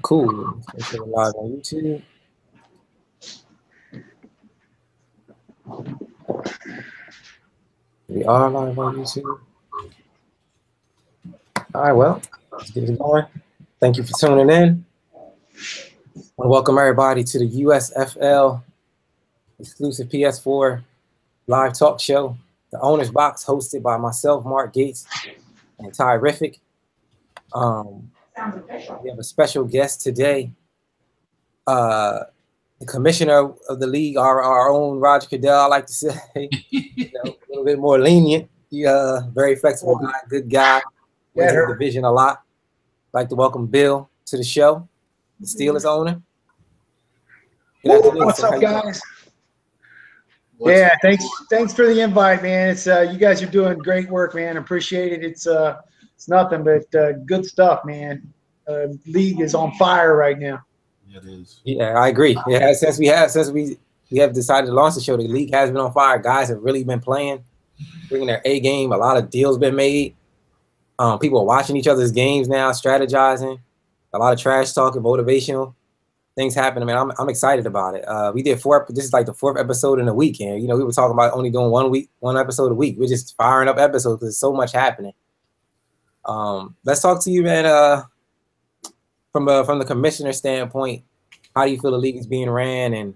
Cool. Make sure we're live on YouTube. We are live on YouTube. All right, well, let's get it going. Thank you for tuning in. I want to welcome everybody to the USFL exclusive PS4 live talk show, The Owner's Box, hosted by myself, Mark Gates, and Ty Riffick. We have a special guest today, the commissioner of the league, our own Roger Cadell, I like to say, a little bit more lenient. Very flexible guy, good guy. Wins the division a lot. I'd like to welcome Bill to the show, the Steelers owner. Good afternoon. What's up, guys? Yeah, thanks for the invite, man. It's you guys are doing great work, man. Appreciate it. It's nothing but good stuff, man. League is on fire right now. Yeah, it is. Yeah, I agree. Yeah, since we have decided to launch the show, the league has been on fire. Guys have really been playing, bringing their A game. A lot of deals been made. People are watching each other's games now, strategizing. A lot of trash talking, motivational things happening. Man, I'm excited about it. We did this is like the 4th episode in a week, and we were talking about only doing one episode a week. We're just firing up episodes because there's so much happening. Let's talk to you, man. From the commissioner standpoint, how do you feel the league is being ran and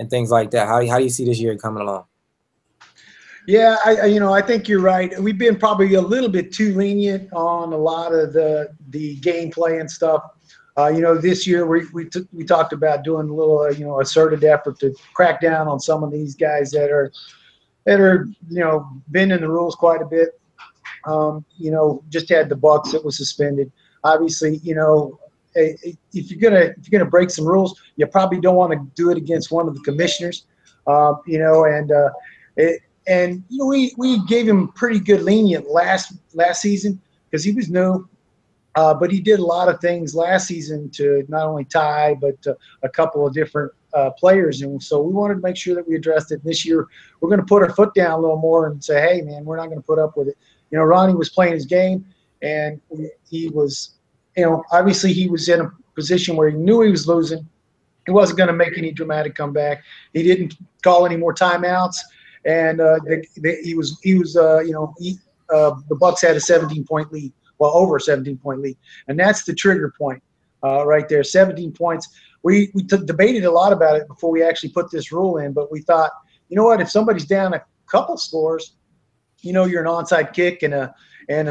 things like that? How do you see this year coming along? Yeah, I think you're right. We've been probably a little bit too lenient on a lot of the gameplay and stuff. This year we talked about doing a little asserted effort to crack down on some of these guys that are bending the rules quite a bit. Just had the Bucks that was suspended. Obviously, if you're gonna break some rules, you probably don't want to do it against one of the commissioners. We gave him pretty good lenient last season because he was new, but he did a lot of things last season to not only Ty but a couple of different players, and so we wanted to make sure that we addressed it. This year, we're going to put our foot down a little more and say, hey, man, we're not going to put up with it. Ronnie was playing his game, and he was, obviously he was in a position where he knew he was losing. He wasn't going to make any dramatic comeback. He didn't call any more timeouts. And the Bucks had a 17-point lead, well, over a 17-point lead, and that's the trigger point right there. 17 points. We debated a lot about it before we actually put this rule in, but we thought, you know what? If somebody's down a couple scores, you're an onside kick and a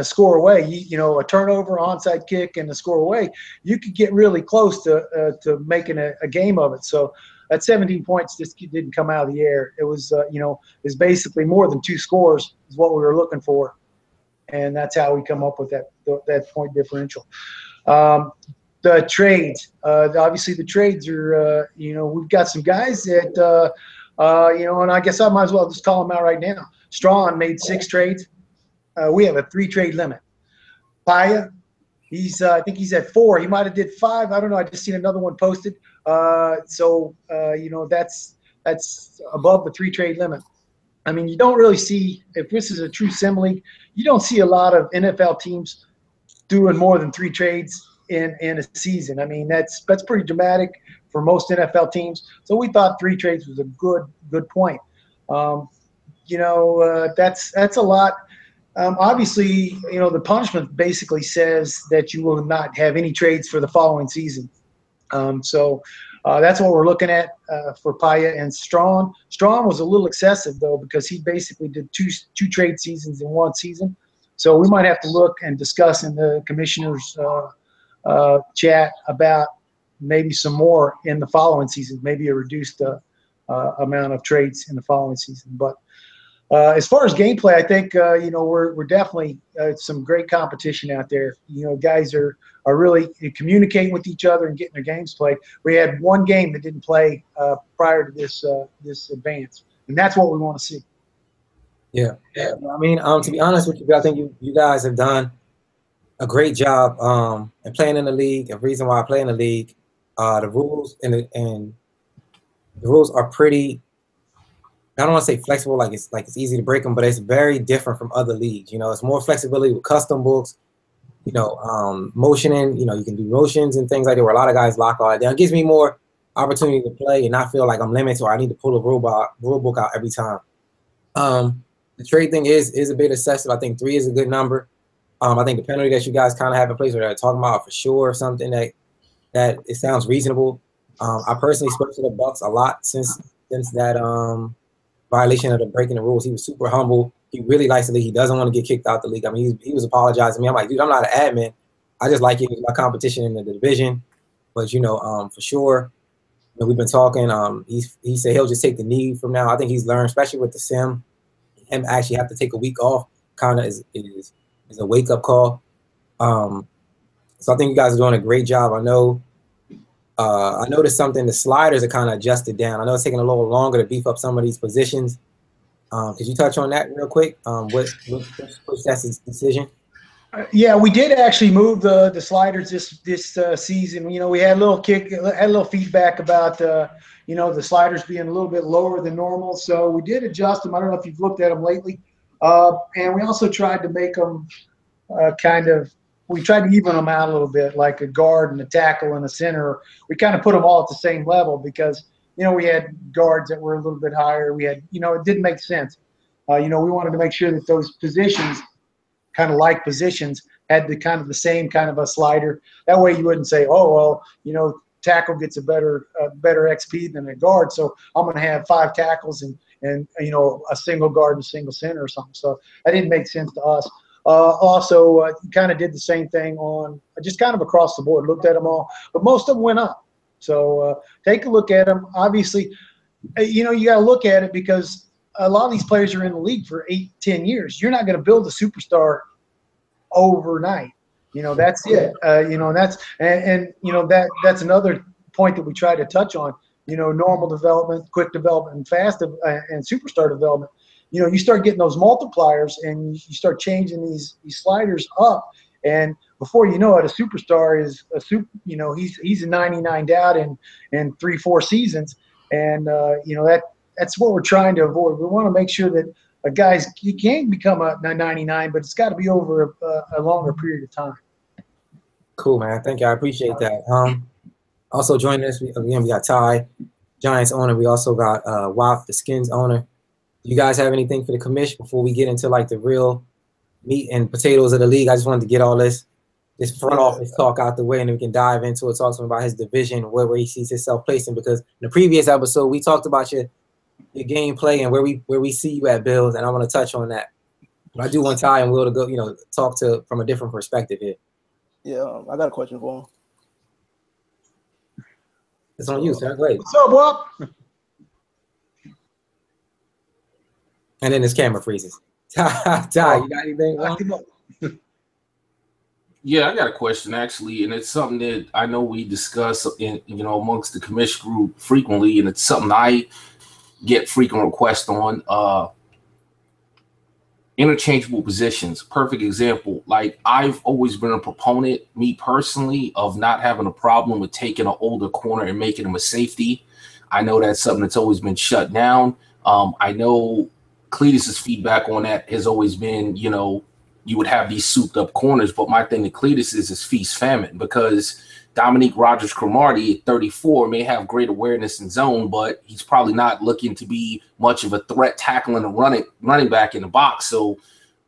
score away. A turnover, onside kick, and a score away. You could get really close to making a game of it. So. That 17 points just didn't come out of the air. It was, is basically more than 2 scores is what we were looking for, and that's how we come up with that point differential. The trades, obviously, the trades are, we've got some guys that, and I guess I might as well just call them out right now. Strawn made 6 trades. We have a 3-trade limit. Paya, I think he's at 4. He might have did 5. I don't know. I just seen another one posted. That's above the 3-trade limit. I mean, you don't really see, if this is a true sim league, you don't see a lot of NFL teams doing more than 3 trades in a season. I mean, that's pretty dramatic for most NFL teams. So we thought 3 trades was a good point. That's a lot. Obviously, the punishment basically says that you will not have any trades for the following season. So that's what we're looking at for Paya and Strawn. Strawn was a little excessive, though, because he basically did two trade seasons in one season. So we might have to look and discuss in the commissioner's chat about maybe some more in the following season, maybe a reduced amount of trades in the following season. But as far as gameplay, I think we're definitely some great competition out there. Guys are really communicating with each other and getting their games played. We had one game that didn't play prior to this advance, and that's what we want to see. Yeah. I mean, to be honest with you, I think you guys have done a great job in playing in the league. The reason why I play in the league, the rules and the rules are pretty. I don't want to say flexible, like it's easy to break them, but it's very different from other leagues. It's more flexibility with custom books. motioning. You can do motions and things like that where a lot of guys lock all that down. It gives me more opportunity to play and not feel like I'm limited or I need to pull a rule book out every time. The trade thing is a bit excessive. I think 3 is a good number. I think the penalty that you guys kind of have in place, or they're talking about for sure, something that it sounds reasonable. I personally spoke to the Bucks a lot since that violation of the breaking the rules. He was super humble. He really likes the league. He doesn't want to get kicked out the league. I mean, he was apologizing to me. I'm like, dude, I'm not an admin. I just like it with my competition in the division. But for sure, we've been talking. He said he'll just take the knee from now. I think he's learned, especially with the sim, him actually have to take a week off. Kind of is a wake up call. So I think you guys are doing a great job. I noticed something. The sliders are kind of adjusted down. I know it's taking a little longer to beef up some of these positions. Could you touch on that real quick? What pushed that decision? Yeah, we did actually move the sliders this season. We had a little feedback about the sliders being a little bit lower than normal, so we did adjust them. I don't know if you've looked at them lately, and we also tried to make them we tried to even them out a little bit, like a guard and a tackle and a center. We kind of put them all at the same level because we had guards that were a little bit higher. We had it didn't make sense. We wanted to make sure that those positions, kind of like positions, had the same kind of a slider. That way you wouldn't say, oh, well, tackle gets a better XP than a guard, so I'm going to have 5 tackles and a single guard and a single center or something. So that didn't make sense to us. Also, kind of did the same thing on just kind of across the board, looked at them all, but most of them went up. So take a look at them. Obviously, you got to look at it because a lot of these players are in the league for 8-10 years. You're not going to build a superstar overnight. That's it. That's another point that we try to touch on. Normal development, quick development, and fast and superstar development. You start getting those multipliers and you start changing these sliders up, and before you know it, a superstar is he's a 99 out in 3-4 seasons, and that's what we're trying to avoid. We want to make sure that you can become a 99, but it's got to be over a longer period of time. Cool, man. Thank you. I appreciate that. Also joining us again, we got Ty, Giants owner. We also got Wap, the Skins owner. Do you guys have anything for the commish before we get into like the real meat and potatoes of the league? I just wanted to get all this front office talk out the way, and then we can dive into it, talk to him about his division, where he sees himself placing. Because in the previous episode, we talked about your gameplay and where we see you at Bills, and I want to touch on that. But I do want Ty and Will to go, talk from a different perspective here. Yeah, I got a question for him. It's on you, sir. Great. What's up, Wap? And then his camera freezes. Ty, you got anything? Yeah, I got a question actually, and it's something that I know we discuss amongst the commish group frequently, and it's something I get frequent requests on. Interchangeable positions. Perfect example. Like, I've always been a proponent, me personally, of not having a problem with taking an older corner and making him a safety. I know that's something that's always been shut down. I know Cletus's feedback on that has always been, you would have these souped up corners, but my thing to Cletus is feast famine, because Dominique Rodgers-Cromartie at 34 may have great awareness in zone, but he's probably not looking to be much of a threat tackling a running back in the box. So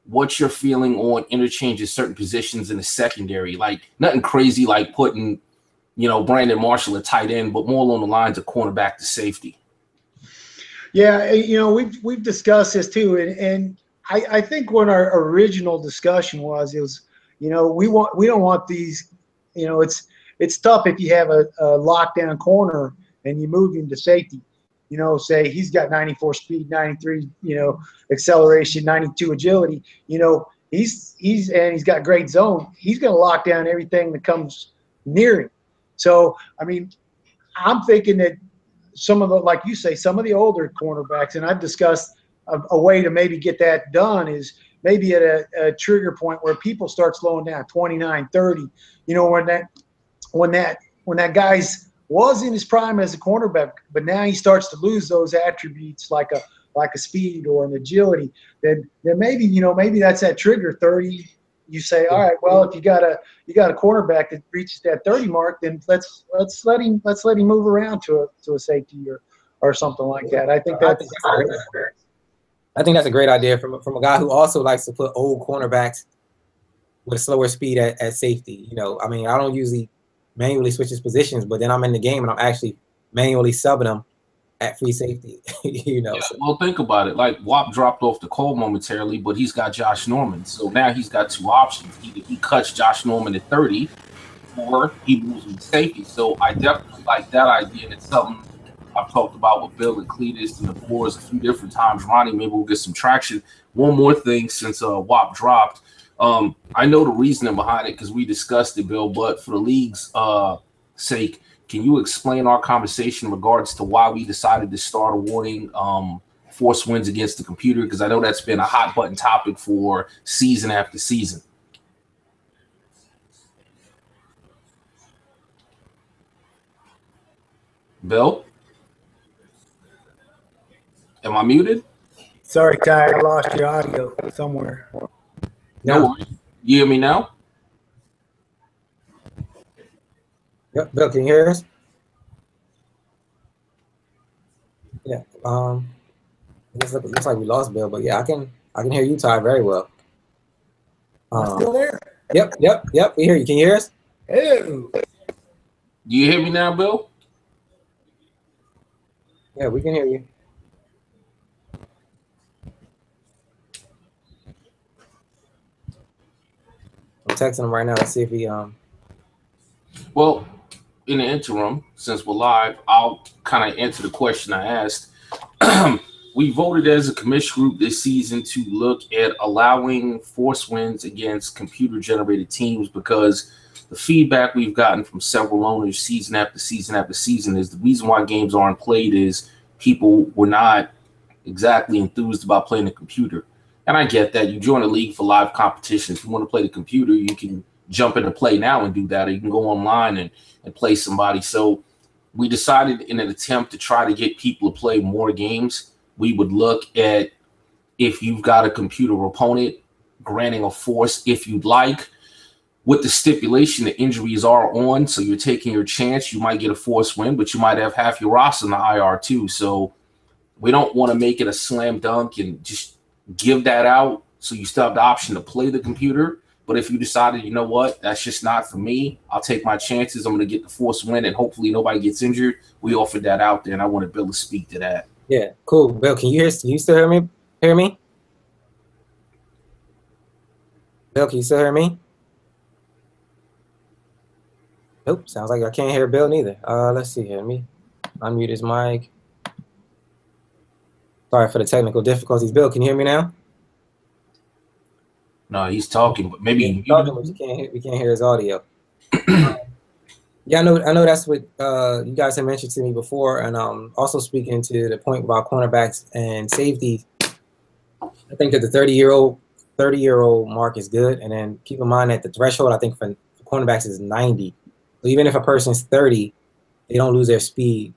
what's your feeling on interchanges certain positions in the secondary? Like, nothing crazy like putting, Brandon Marshall at tight end, but more along the lines of cornerback to safety. Yeah, we've discussed this too, and I think when our original discussion was we don't want these, it's tough if you have a lockdown corner and you move him to safety. Say he's got 94 speed, 93, acceleration, 92 agility. He's got great zone. He's going to lock down everything that comes near him. So I'm thinking that some of the older cornerbacks, and I've discussed a way to maybe get that done is maybe at a trigger point where people start slowing down, 29, 30. When that guy's was in his prime as a cornerback, but now he starts to lose those attributes like a speed or an agility, then maybe that's that trigger, 30, you say, all right, well, if you got a cornerback that reaches that 30 mark, then let's let him move around to a safety or something like that. I think that's I think that's a great idea from a guy who also likes to put old cornerbacks with slower speed at safety. You know, I mean, I don't usually manually switch his positions, but then I'm in the game and I'm actually manually subbing them at free safety. You know. Yeah, well, think about it. Like Wap dropped off the call momentarily, but he's got Josh Norman, so now he's got two options. Either he cuts Josh Norman at 30, or he moves him to safety. So I definitely like that idea, and it's something I've talked about with Bill and Cletus and the boards a few different times. Ronnie, maybe we'll get some traction. One more thing since Wap dropped. I know the reasoning behind it because we discussed it, Bill, but for the league's sake, can you explain our conversation in regards to why we decided to start awarding force wins against the computer? Because I know that's been a hot button topic for season after season. Bill? Am I muted? Sorry, Ty, I lost your audio somewhere. No worries. You hear me now? Yep, Bill, can you hear us? Yeah. It looks like we lost Bill, but yeah, I can hear you, Ty, very well. Still there? Yep. We hear you. Can you hear us? Hello. Do you hear me now, Bill? Yeah, we can hear you. I'm texting him right now to see if he Well, in the interim, since we're live, I'll kind of answer the question I asked. We voted as a commission group this season to look at allowing force wins against computer-generated teams because the feedback we've gotten from several owners season after season after season is the reason why games aren't played is people were not exactly enthused about playing the computer. And I get that. You join a league for live competition. If you want to play the computer, you can jump into play now and do that, or you can go online and play somebody. So we decided in an attempt to try to get people to play more games, we would look at if you've got a computer opponent, granting a force if you'd like, with the stipulation that injuries are on, so you're taking your chance. You might get a force win, but you might have half your roster in the IR too. So we don't want to make it a slam dunk and just give that out so you still have the option to play the computer. But if you decided, you know what, that's just not for me, I'll take my chances. I'm going to get the force win, and hopefully nobody gets injured. We offered that out there, and I wanted Bill to speak to that. Yeah, cool. Bill, can you still hear me? Hear me? Bill, can you still hear me? Nope, sounds like I can't hear Bill neither. Let's see here. Let me unmute his mic. Sorry for the technical difficulties. Bill, can you hear me now? No, he's talking, but maybe he's talking, but we can't hear his audio. Yeah, I know that's what you guys had mentioned to me before, and also speaking to the point about cornerbacks and safeties. I think that the 30-year-old mark is good, and then keep in mind that the threshold I think for cornerbacks is 90. So even if a person's 30, they don't lose their speed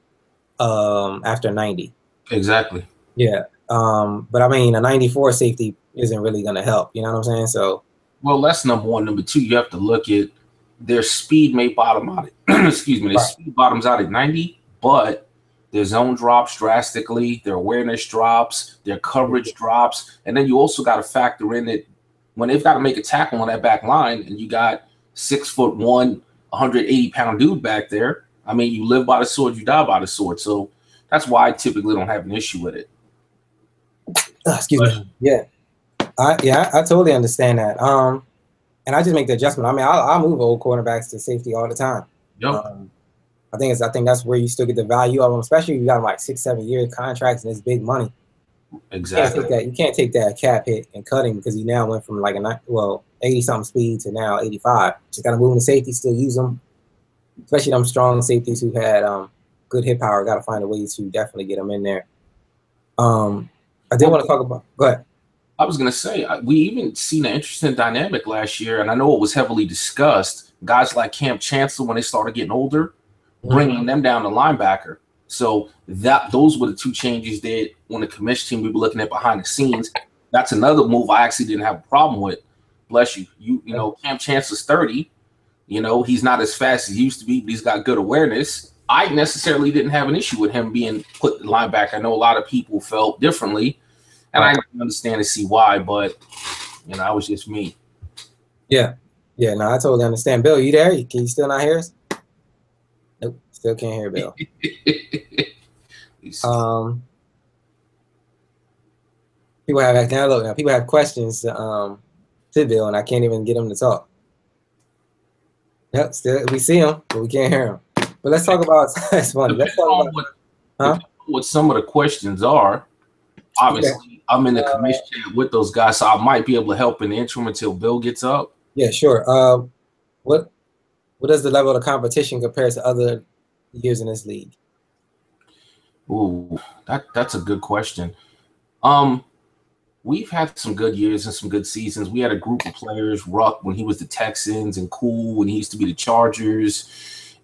after 90. Exactly. Yeah, but I mean a 94 safety isn't really going to help. You know what I'm saying? So, well, that's number one. Number two, you have to look at their speed may bottom out at excuse me, their speed bottoms out at 90, but their zone drops drastically, their awareness drops, their coverage drops, and then you also got to factor in that when they've got to make a tackle on that back line, and you got 6'1", 180-pound dude back there. I mean, you live by the sword, you die by the sword. So that's why I typically don't have an issue with it. Excuse me. Yeah. I totally understand that. And I just make the adjustment. I mean, I'll move old cornerbacks to safety all the time. Yep. I think that's where you still get the value of them, especially if you got like 6-7 year contracts and it's big money. Exactly. You can't take that cap hit and cut him because he now went from like 80 something speed to now 85. Just got to move him to safety, still use them, especially them strong safeties who had good hit power. Got to find a way to definitely get them in there. I did want to talk about. Go ahead. I was going to say, we even seen an interesting dynamic last year, and I know it was heavily discussed. Guys like Camp Chancellor, when they started getting older, bringing them down to linebacker. So those were the two changes that on the commission team we were looking at behind the scenes. That's another move I actually didn't have a problem with. bless you. You know, Cam Chancellor's 30. You know, he's not as fast as he used to be, but he's got good awareness. I necessarily didn't have an issue with him being put linebacker. I know a lot of people felt differently, and I didn't understand and see why, but, you know, that was just me. Yeah. Yeah, no, I totally understand. Bill, you there? Can you still not hear us? Nope, still can't hear Bill. People have now people have questions to Bill, and I can't even get them to talk. Yep, still we see him, but we can't hear him. But let's talk about that's funny. Let's talk about what some of the questions are. Obviously, I'm in the commission chat with those guys, so I might be able to help in the interim until Bill gets up. Yeah, sure. What does the level of competition compare to other years in this league? Ooh, that's a good question. We've had some good years and some good seasons. We had a group of players, Ruck when he was the Texans, and Cool when he used to be the Chargers.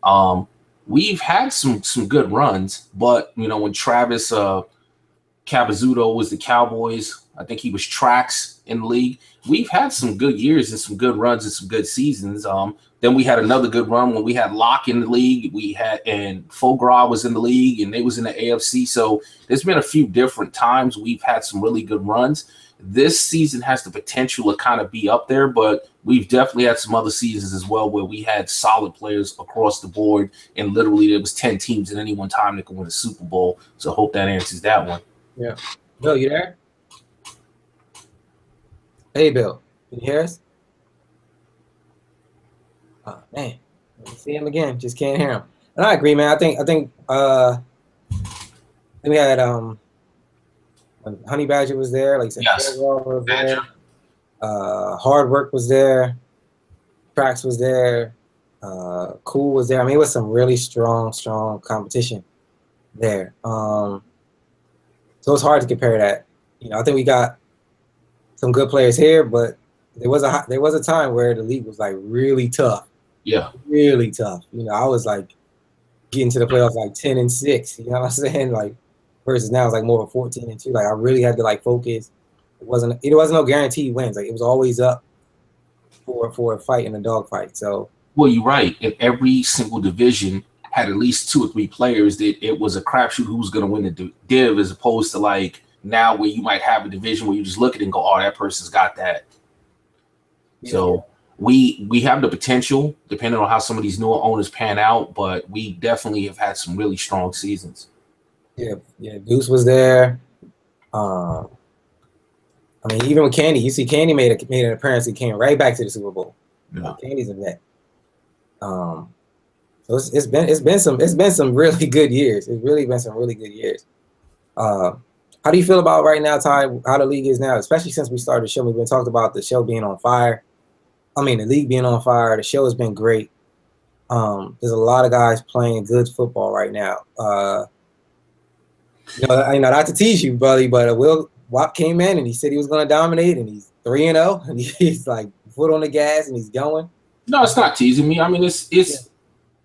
We've had some good runs, but you know, when Travis Cabazzuto was the Cowboys, I think he was Trax in the league. We've had some good years and some good runs and some good seasons. Then we had another good run when we had Locke in the league. And Fogra was in the league, and they was in the AFC. So there's been a few different times we've had some really good runs. This season has the potential to kind of be up there, but we've definitely had some other seasons as well where we had solid players across the board, and literally there was 10 teams at any one time that could win a Super Bowl. So I hope that answers that one. Yeah. Bill, you there? Hey, Bill. Can you hear us? Oh, man. See him again. Just can't hear him. And I agree, man. I think we had when Honey Badger was there, like I said, yes. was there. Hard Work was there. Trax was there. Cool was there. I mean, it was some really strong competition there. So it's hard to compare that. You know, I think we got some good players here, but there was a time where the league was like really tough. Yeah, really tough. You know, I was like getting to the playoffs like 10-6. You know what I'm saying? Like versus now it's like more of 14-2. Like I really had to like focus. It wasn't no guaranteed wins. Like it was always up for a fight and a dog fight. So well, you're right. And every single division had at least 2 or 3 players that it was a crapshoot who was going to win the div, as opposed to like now where you might have a division where you just look at it and go, oh, that person's got that. Yeah. So we have the potential, depending on how some of these newer owners pan out, but we definitely have had some really strong seasons. Yeah. Goose was there. I mean, even with Candy, you see Candy made an appearance. He came right back to the Super Bowl. Yeah. Candy's a vet. So it's been some really good years. It's really been some really good years. How do you feel about right now, Ty, how the league is now, especially since we started the show? We've been talking about the show being on fire. I mean, the league being on fire. The show has been great. There's a lot of guys playing good football right now. You know, not to tease you, buddy, but Will Wap came in and he said he was going to dominate, and he's 3-0, and he's like foot on the gas and he's going. No, it's not teasing me. I mean,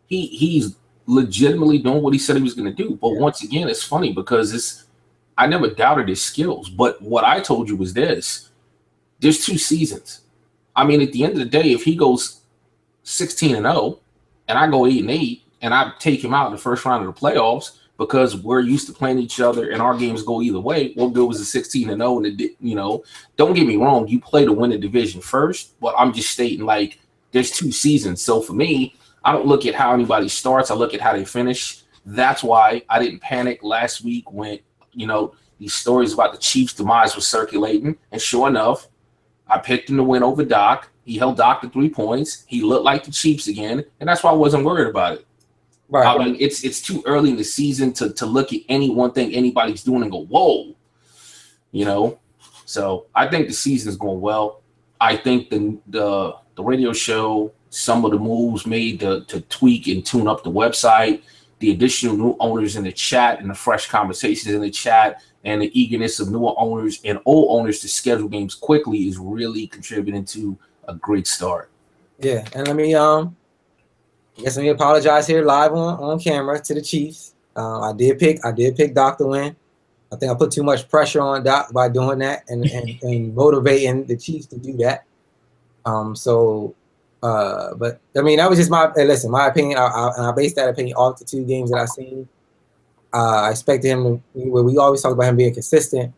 he's legitimately doing what he said he was going to do. But once again, it's funny because I never doubted his skills. But what I told you was this: there's 2 seasons. I mean, at the end of the day, if he goes 16-0 and I go 8-8 and I take him out in the first round of the playoffs because we're used to playing each other and our games go either way, what good was a 16-0? And you know, don't get me wrong, you play to win the division first, but I'm just stating like there's 2 seasons. So for me, I don't look at how anybody starts. I look at how they finish. That's why I didn't panic last week when, you know, these stories about the Chiefs' demise were circulating. And sure enough, I picked him to win over Doc. He held Doc to 3 points. He looked like the Chiefs again, and that's why I wasn't worried about it. Right. I mean, it's too early in the season to look at any one thing anybody's doing and go, whoa, you know. So I think the season's going well. I think the radio show, some of the moves made to tweak and tune up the website, the additional new owners in the chat and the fresh conversations in the chat, and the eagerness of newer owners and old owners to schedule games quickly is really contributing to a great start. Yeah, and let me apologize here live on camera to the Chiefs. I did pick Doc to win. I think I put too much pressure on Doc by doing that and motivating the Chiefs to do that. But I mean, that was just my opinion. I based that opinion off the 2 games that I seen. I expected him to. We always talk about him being consistent.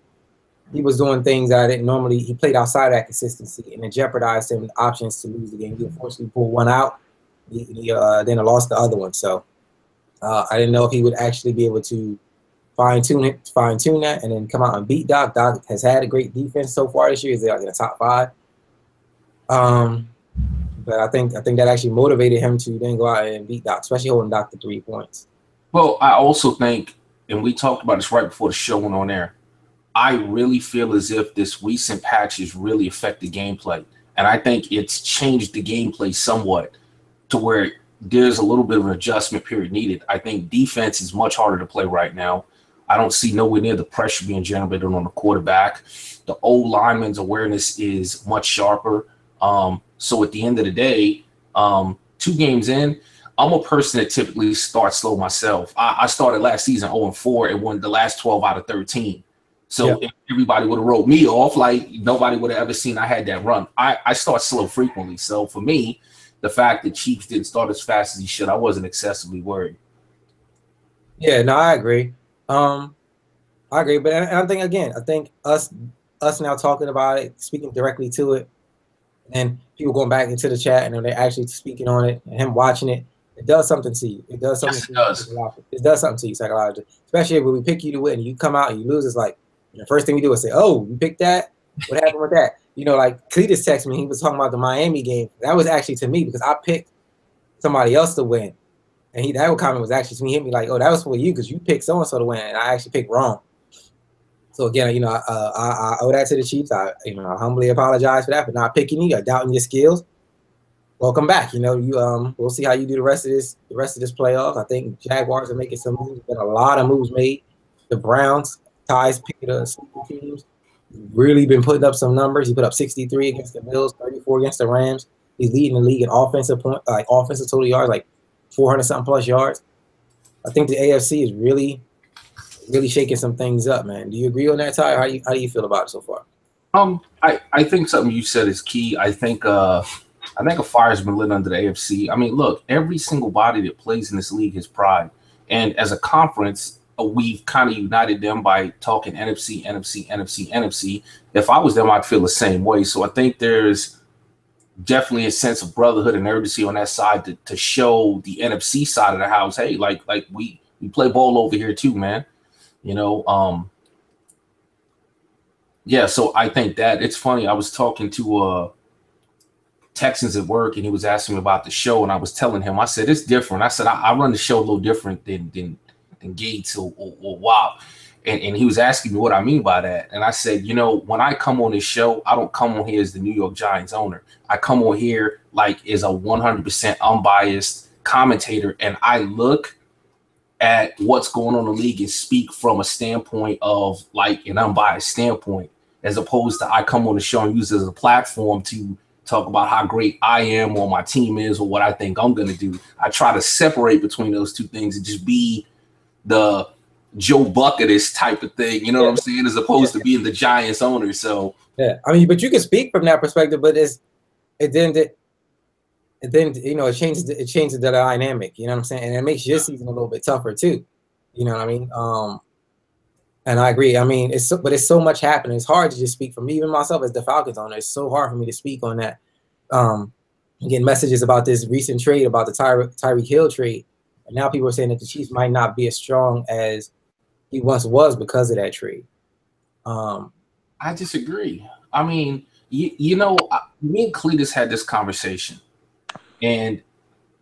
He was doing things that I didn't normally. He played outside of that consistency, and it jeopardized him options to lose the game. He unfortunately pulled one out. He then lost the other one. So I didn't know if he would actually be able to fine tune that, and then come out and beat Doc. Doc has had a great defense so far this year. He's like in the top 5. But I think that actually motivated him to then go out and beat Doc, especially holding Doc to 3 points. Well, I also think, and we talked about this right before the show went on air, I really feel as if this recent patch has really affected gameplay. And I think it's changed the gameplay somewhat to where there's a little bit of an adjustment period needed. I think defense is much harder to play right now. I don't see nowhere near the pressure being generated on the quarterback. The old lineman's awareness is much sharper. So at the end of the day, 2 games in, I'm a person that typically starts slow myself. I started last season 0-4 and won the last 12 out of 13. So if everybody would have wrote me off, like nobody would have ever seen I had that run. I start slow frequently. So for me, the fact that Chiefs didn't start as fast as he should, I wasn't excessively worried. Yeah, no, I agree. I agree, but I think us now talking about it, speaking directly to it, and people going back into the chat and they're actually speaking on it, and him watching it, it does something to you. It does something. Yes, it does. It does something to you psychologically, especially when we pick you to win and you come out and you lose. It's like the first thing we do is say, "Oh, you picked that? What happened with that?" You know, like Cletus texted me. He was talking about the Miami game. That was actually to me because I picked somebody else to win, and that comment was actually to me. Hit me like, "Oh, that was for you because you picked so and so to win, and I actually picked wrong." So again, you know, I owe that to the Chiefs. I humbly apologize for that, for not picking you, or doubting your skills. Welcome back. You know, we'll see how you do the rest of this playoff. I think Jaguars are making some moves. Been a lot of moves made. The Browns, Ty's picking the super teams. Really been putting up some numbers. He put up 63 against the Bills, 34 against the Rams. He's leading the league in offensive total yards, like 400 something plus yards. I think the AFC is really shaking some things up, man. Do you agree on that, Ty? How do you feel about it so far? I think something you said is key. I think a fire's been lit under the AFC. I mean, look, every single body that plays in this league has pride, and as a conference, we've kind of united them by talking NFC, NFC, NFC, NFC. If I was them, I'd feel the same way. So I think there's definitely a sense of brotherhood and urgency on that side to show the NFC side of the house, hey, like we play ball over here too, man. You know, yeah. So I think that it's funny. I was talking to Texans at work, and he was asking me about the show, and I was telling him, I said it's different. I said I run the show a little different than Gates or Wow. And he was asking me what I mean by that. And I said, you know, when I come on this show, I don't come on here as the New York Giants owner. I come on here like as a 100% unbiased commentator, and I look at what's going on in the league and speak from a standpoint of like an unbiased standpoint, as opposed to I come on the show and use it as a platform to talk about how great I am or my team is or what I think I'm going to do. I try to separate between those two things and just be the Joe Bucketist type of thing, you know what I'm saying, as opposed to being the Giants owner. So yeah, I mean, but you can speak from that perspective, but it you know, it changes the dynamic, you know what I'm saying, and it makes your season a little bit tougher too, you know what I mean. And I agree. I mean, it's so much happening. It's hard to just speak from me, even myself as the Falcons owner. It's so hard for me to speak on that. Getting messages about this recent trade, about the Tyreek Hill trade, and now people are saying that the Chiefs might not be as strong as he once was because of that trade. I disagree. I mean, you know, me and Cletus had this conversation, and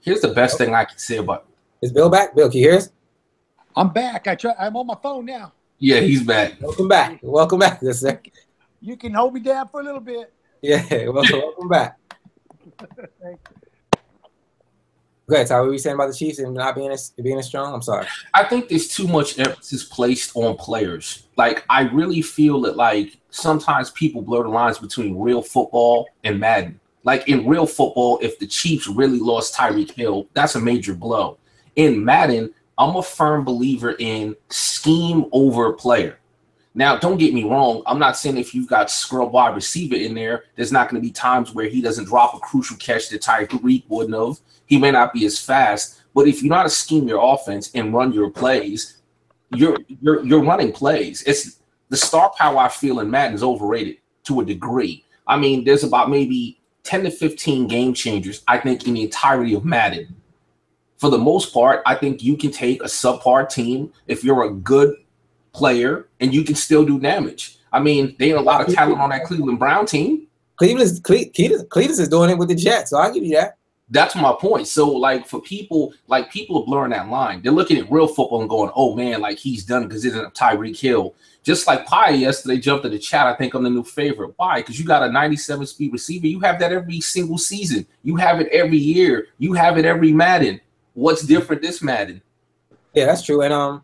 here's the best thing I can say about it. Is Bill back? Bill, can you hear us? I'm back. I'm on my phone now. Yeah, he's back. Welcome back. Welcome back. This second. You can hold me down for a little bit. Yeah, welcome back. Thank you. Go ahead, Ty. What were you saying about the Chiefs and not being as strong? I'm sorry. I think there's too much emphasis placed on players. Like, I really feel that, like, sometimes people blur the lines between real football and Madden. Like, in real football, if the Chiefs really lost Tyreek Hill, that's a major blow. In Madden, I'm a firm believer in scheme over player. Now, don't get me wrong. I'm not saying if you've got scrub wide receiver in there, there's not going to be times where he doesn't drop a crucial catch that Tyreek wouldn't have. He may not be as fast, but if you know how to scheme your offense and run your plays, you're running plays. It's the star power I feel in Madden is overrated to a degree. I mean, there's about maybe 10 to 15 game changers, I think, in the entirety of Madden. For the most part, I think you can take a subpar team if you're a good player and you can still do damage. I mean, there ain't a lot of talent on that Cleveland Brown team. Cletus is doing it with the Jets, so I'll give you that. That's my point. So, like, for people, people are blurring that line. They're looking at real football and going, oh, man, like, he's done because it isn't Tyreek Hill. Just like Pi yesterday jumped in the chat, I think I'm the new favorite. Why? Because you got a 97 speed receiver. You have that every single season. You have it every year. You have it every Madden. What's different this Madden? Yeah, that's true. And I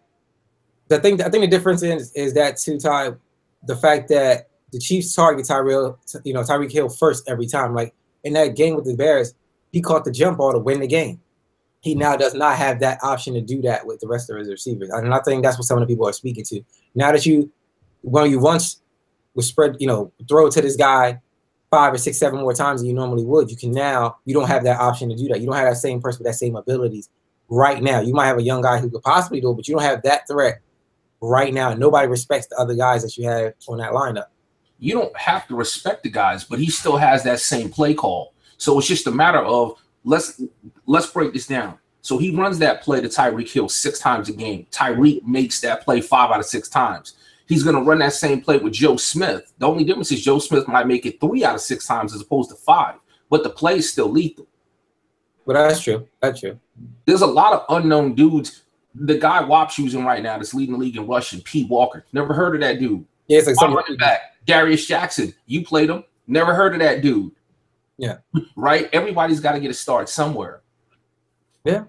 think the difference is that too, Ty, the fact that the Chiefs target Tyreek Hill first every time. Like in that game with the Bears, he caught the jump ball to win the game. He now does not have that option to do that with the rest of his receivers. And I think that's what some of the people are speaking to. Now that you once would spread, throw it to this guy 5 or 6, 7 more times than you normally would, you don't have that option to do that. You don't have that same person with that same abilities right now. You might have a young guy who could possibly do it, but you don't have that threat right now. Nobody respects the other guys that you have on that lineup. You don't have to respect the guys, but he still has that same play call. So it's just a matter of let's break this down. So he runs that play to Tyreek Hill 6 times a game. Tyreek makes that play 5 out of 6 times. He's going to run that same play with Joe Smith. The only difference is Joe Smith might make it 3 out of 6 times as opposed to 5, but the play is still lethal. But that's true. That's true. There's a lot of unknown dudes. The guy Wop's using right now that's leading the league in rushing, P. Walker. Never heard of that dude. Yeah, it's like some running back. Darius Jackson. You played him. Never heard of that dude. Yeah. Right? Everybody's got to get a start somewhere. Yeah.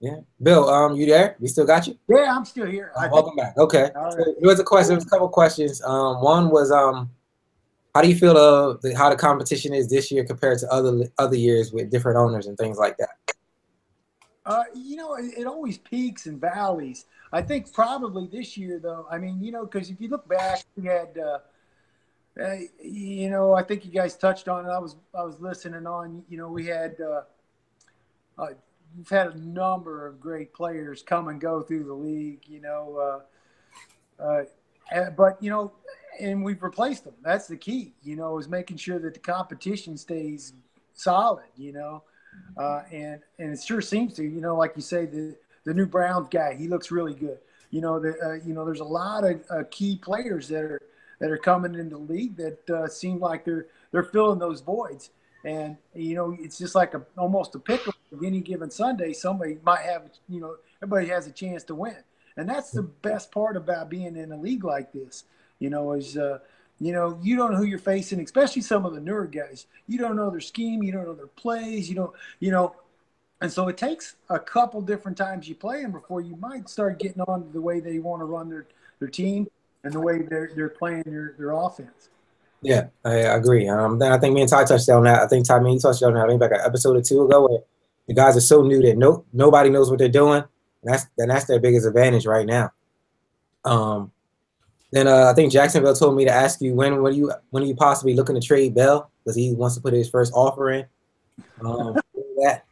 Yeah. Bill, you there? We still got you? Yeah, I'm still here. Welcome back. Okay. All right. So there was a question. There was a couple questions. One was how do you feel how the competition is this year compared to other years with different owners and things like that? It always peaks and valleys. I think probably this year, though, I mean, because if you look back, we had, I think you guys touched on it. I was listening on, we had, we've had a number of great players come and go through the league, but, and we've replaced them. That's the key, is making sure that the competition stays solid, and it sure seems to, like you say, the new Browns guy, he looks really good. There's a lot of key players that are coming into the league that seem like they're filling those voids. And, it's just like almost a pickle of any given Sunday. Somebody might have, everybody has a chance to win. And that's the best part about being in a league like this, is, you don't know who you're facing, especially some of the newer guys. You don't know their scheme. You don't know their plays. And so it takes a couple different times you play them before you might start getting on to the way they want to run their team and the way they're playing their offense. Yeah, I agree. Then I think me and Ty touched on that. I think Ty, me and you touched on that. I think like an episode or 2 ago, where the guys are so new that nobody knows what they're doing. And that's their biggest advantage right now. Then I think Jacksonville told me to ask you when are you possibly looking to trade Bell because he wants to put his first offer in. That.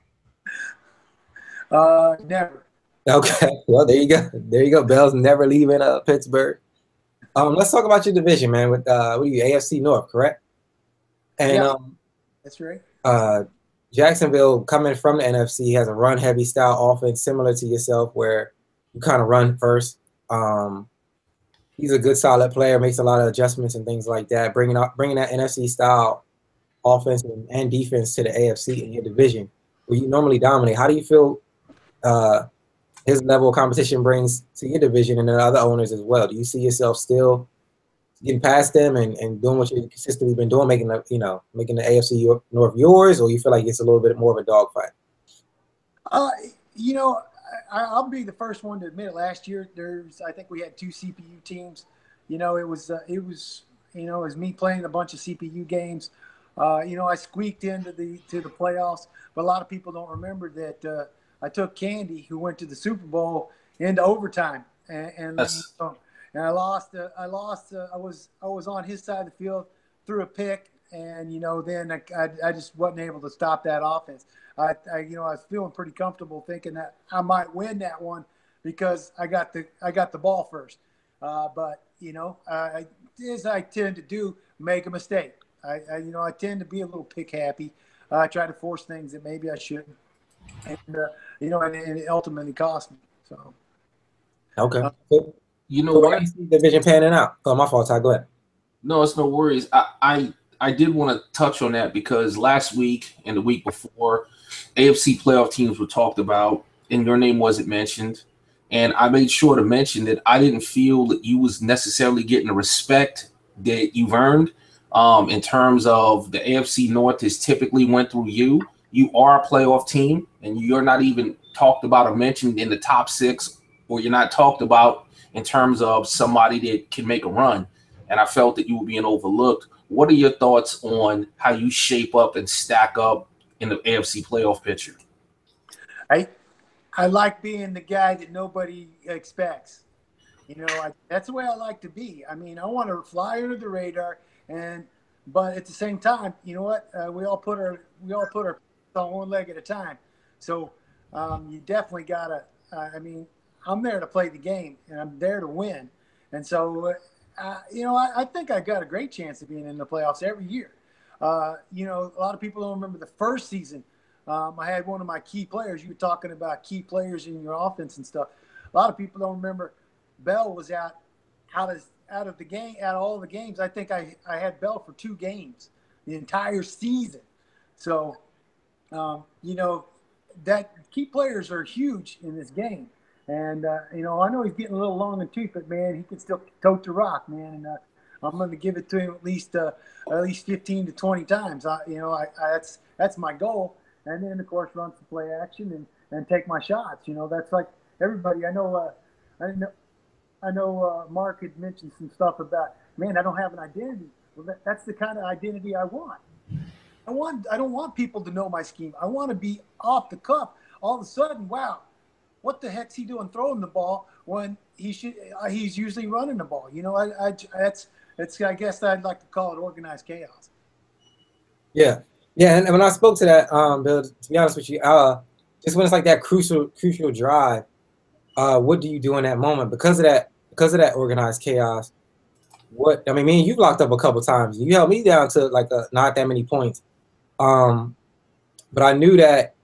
Never. Okay. Well, there you go. There you go. Bell's never leaving Pittsburgh. Let's talk about your division, man. With what are you, AFC North, correct? And yeah, that's right. Jacksonville, coming from the NFC, has a run-heavy style offense similar to yourself, where you kind of run first. He's a good, solid player, makes a lot of adjustments and things like that, bringing that NFC style offense and defense to the AFC in your division, where you normally dominate. How do you feel his level of competition brings to your division and the other owners as well? Do you see yourself still getting past them and doing what you've consistently been doing, making the AFC North yours, or you feel like it's a little bit more of a dogfight? I'll be the first one to admit it. Last year, I think we had 2 CPU teams. It was me playing a bunch of CPU games. I squeaked into the playoffs, but a lot of people don't remember that I took Candy, who went to the Super Bowl, into overtime, and and I lost. I was on his side of the field, threw a pick, and then I just wasn't able to stop that offense. I was feeling pretty comfortable thinking that I might win that one because I got the ball first. But as I tend to do, make a mistake. I tend to be a little pick happy. I try to force things that maybe I shouldn't, and and it ultimately cost me. So Okay. You know So what? why do you see the division panning out? Oh, my fault, Ty. Go ahead. No, it's no worries. I did want to touch on that because last week and the week before, AFC playoff teams were talked about, and your name wasn't mentioned. And I made sure to mention that I didn't feel that you was necessarily getting the respect that you've earned. In terms of the AFC North has typically went through you. You are a playoff team, and you're not even talked about or mentioned in the top 6, or you're not talked about in terms of somebody that can make a run. And I felt that you were being overlooked. What are your thoughts on how you shape up and stack up in the AFC playoff picture? I like being the guy that nobody expects. That's the way I like to be. I mean, I want to fly under the radar, but at the same time, you know what? We all put our on one leg at a time. So you definitely gotta. I'm there to play the game, and I'm there to win. And so, I think I got a great chance of being in the playoffs every year. A lot of people don't remember the first season. I had one of my key players. You were talking about key players in your offense and stuff. A lot of people don't remember Bell was out of the game, out of all the games. I think I had Bell for 2 games the entire season. So, that key players are huge in this game. And, I know he's getting a little long in the tooth, but, man, he can still tote the rock, man. And I'm going to give it to him at least 15 to 20 times. That's my goal. And then, of course, run some play action and take my shots. That's like everybody. I know Mark had mentioned some stuff about, man, I don't have an identity. Well, that's the kind of identity I want. I don't want people to know my scheme. I want to be off the cuff. All of a sudden, wow, what the heck's he doing throwing the ball when he's usually running the ball? I guess I'd like to call it organized chaos. Yeah. Yeah, and when I spoke to that, Bill, to be honest with you, just when it's like that crucial drive, what do you do in that moment because of that organized chaos? Me and you've locked up a couple times. You held me down to like not that many points, but I knew that.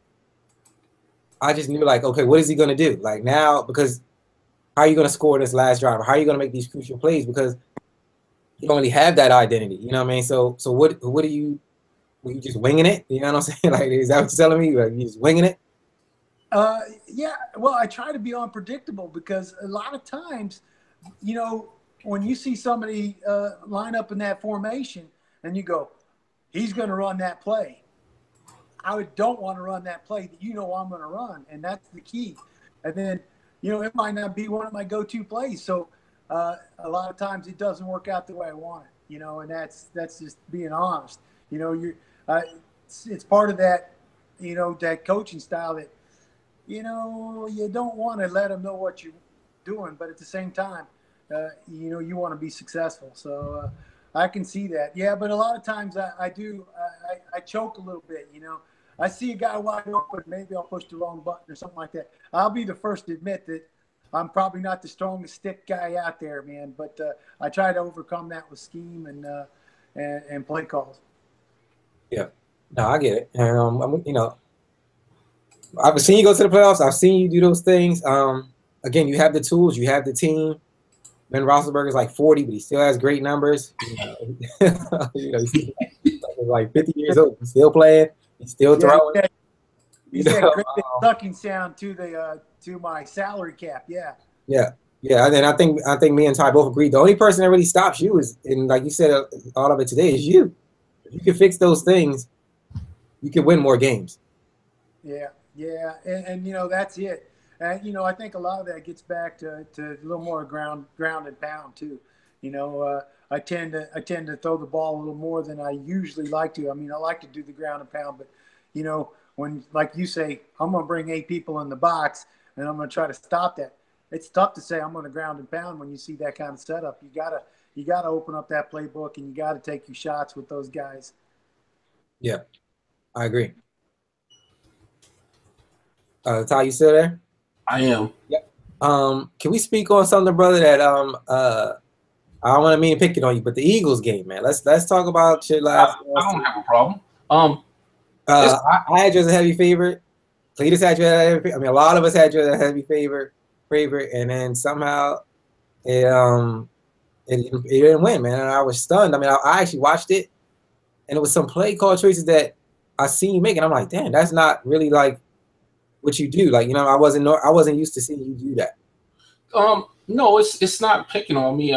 I just knew like, okay, what is he gonna do? Like now, because how are you gonna score this last drive? Or how are you gonna make these crucial plays? Because you don't really have that identity. You know what I mean? So what do you? Were you just winging it? You know what I'm saying? Like, is that what you're telling me? Like, you just winging it? Yeah. Well, I try to be unpredictable because a lot of times, when you see somebody line up in that formation and you go, he's going to run that play. I don't want to run that play that I'm going to run, and that's the key. And then, it might not be one of my go-to plays. So a lot of times it doesn't work out the way I want it, and that's just being honest. It's part of that, that coaching style that, you don't want to let them know what you're doing, but at the same time, you want to be successful. So I can see that. Yeah, but a lot of times I choke a little bit, I see a guy wide open, maybe I'll push the wrong button or something like that. I'll be the first to admit that I'm probably not the strongest stick guy out there, man, but I try to overcome that with scheme and play calls. Yeah, no, I get it. And I've seen you go to the playoffs. I've seen you do those things. Again, you have the tools, you have the team. Ben Roethlisberger's like 40, but he still has great numbers. He's like 50 years old. He's still playing. He's still throwing. He's that great sucking sound to my salary cap. Yeah. Yeah. Yeah, and I think me and Ty both agree. The only person that really stops you is, and like you said, all of it today is you. If you can fix those things, you can win more games. Yeah, and that's it. And I think a lot of that gets back to a little more ground and pound too. I tend to throw the ball a little more than I usually like to. I mean, I like to do the ground and pound, but when, like you say, I'm going to bring 8 people in the box and I'm going to try to stop that. it's tough to say I'm going to ground and pound when you see that kind of setup. You gotta open up that playbook and you got to take your shots with those guys. Yeah, I agree. Ty, you still there? I am. Yep. Can we speak on something, brother? That I don't want to mean picking on you, but the Eagles game, man. Let's talk about your last. I don't have a problem. I had you as a heavy favorite. Cletus had you as a heavy favorite. I mean, a lot of us had you as a heavy favorite, and then somehow it didn't win, man. And I was stunned. I mean, I actually watched it, and it was some play call choices that I seen you make, and I'm like, damn, that's not really like what you do. Like, I wasn't used to seeing you do that. No, it's not picking on me.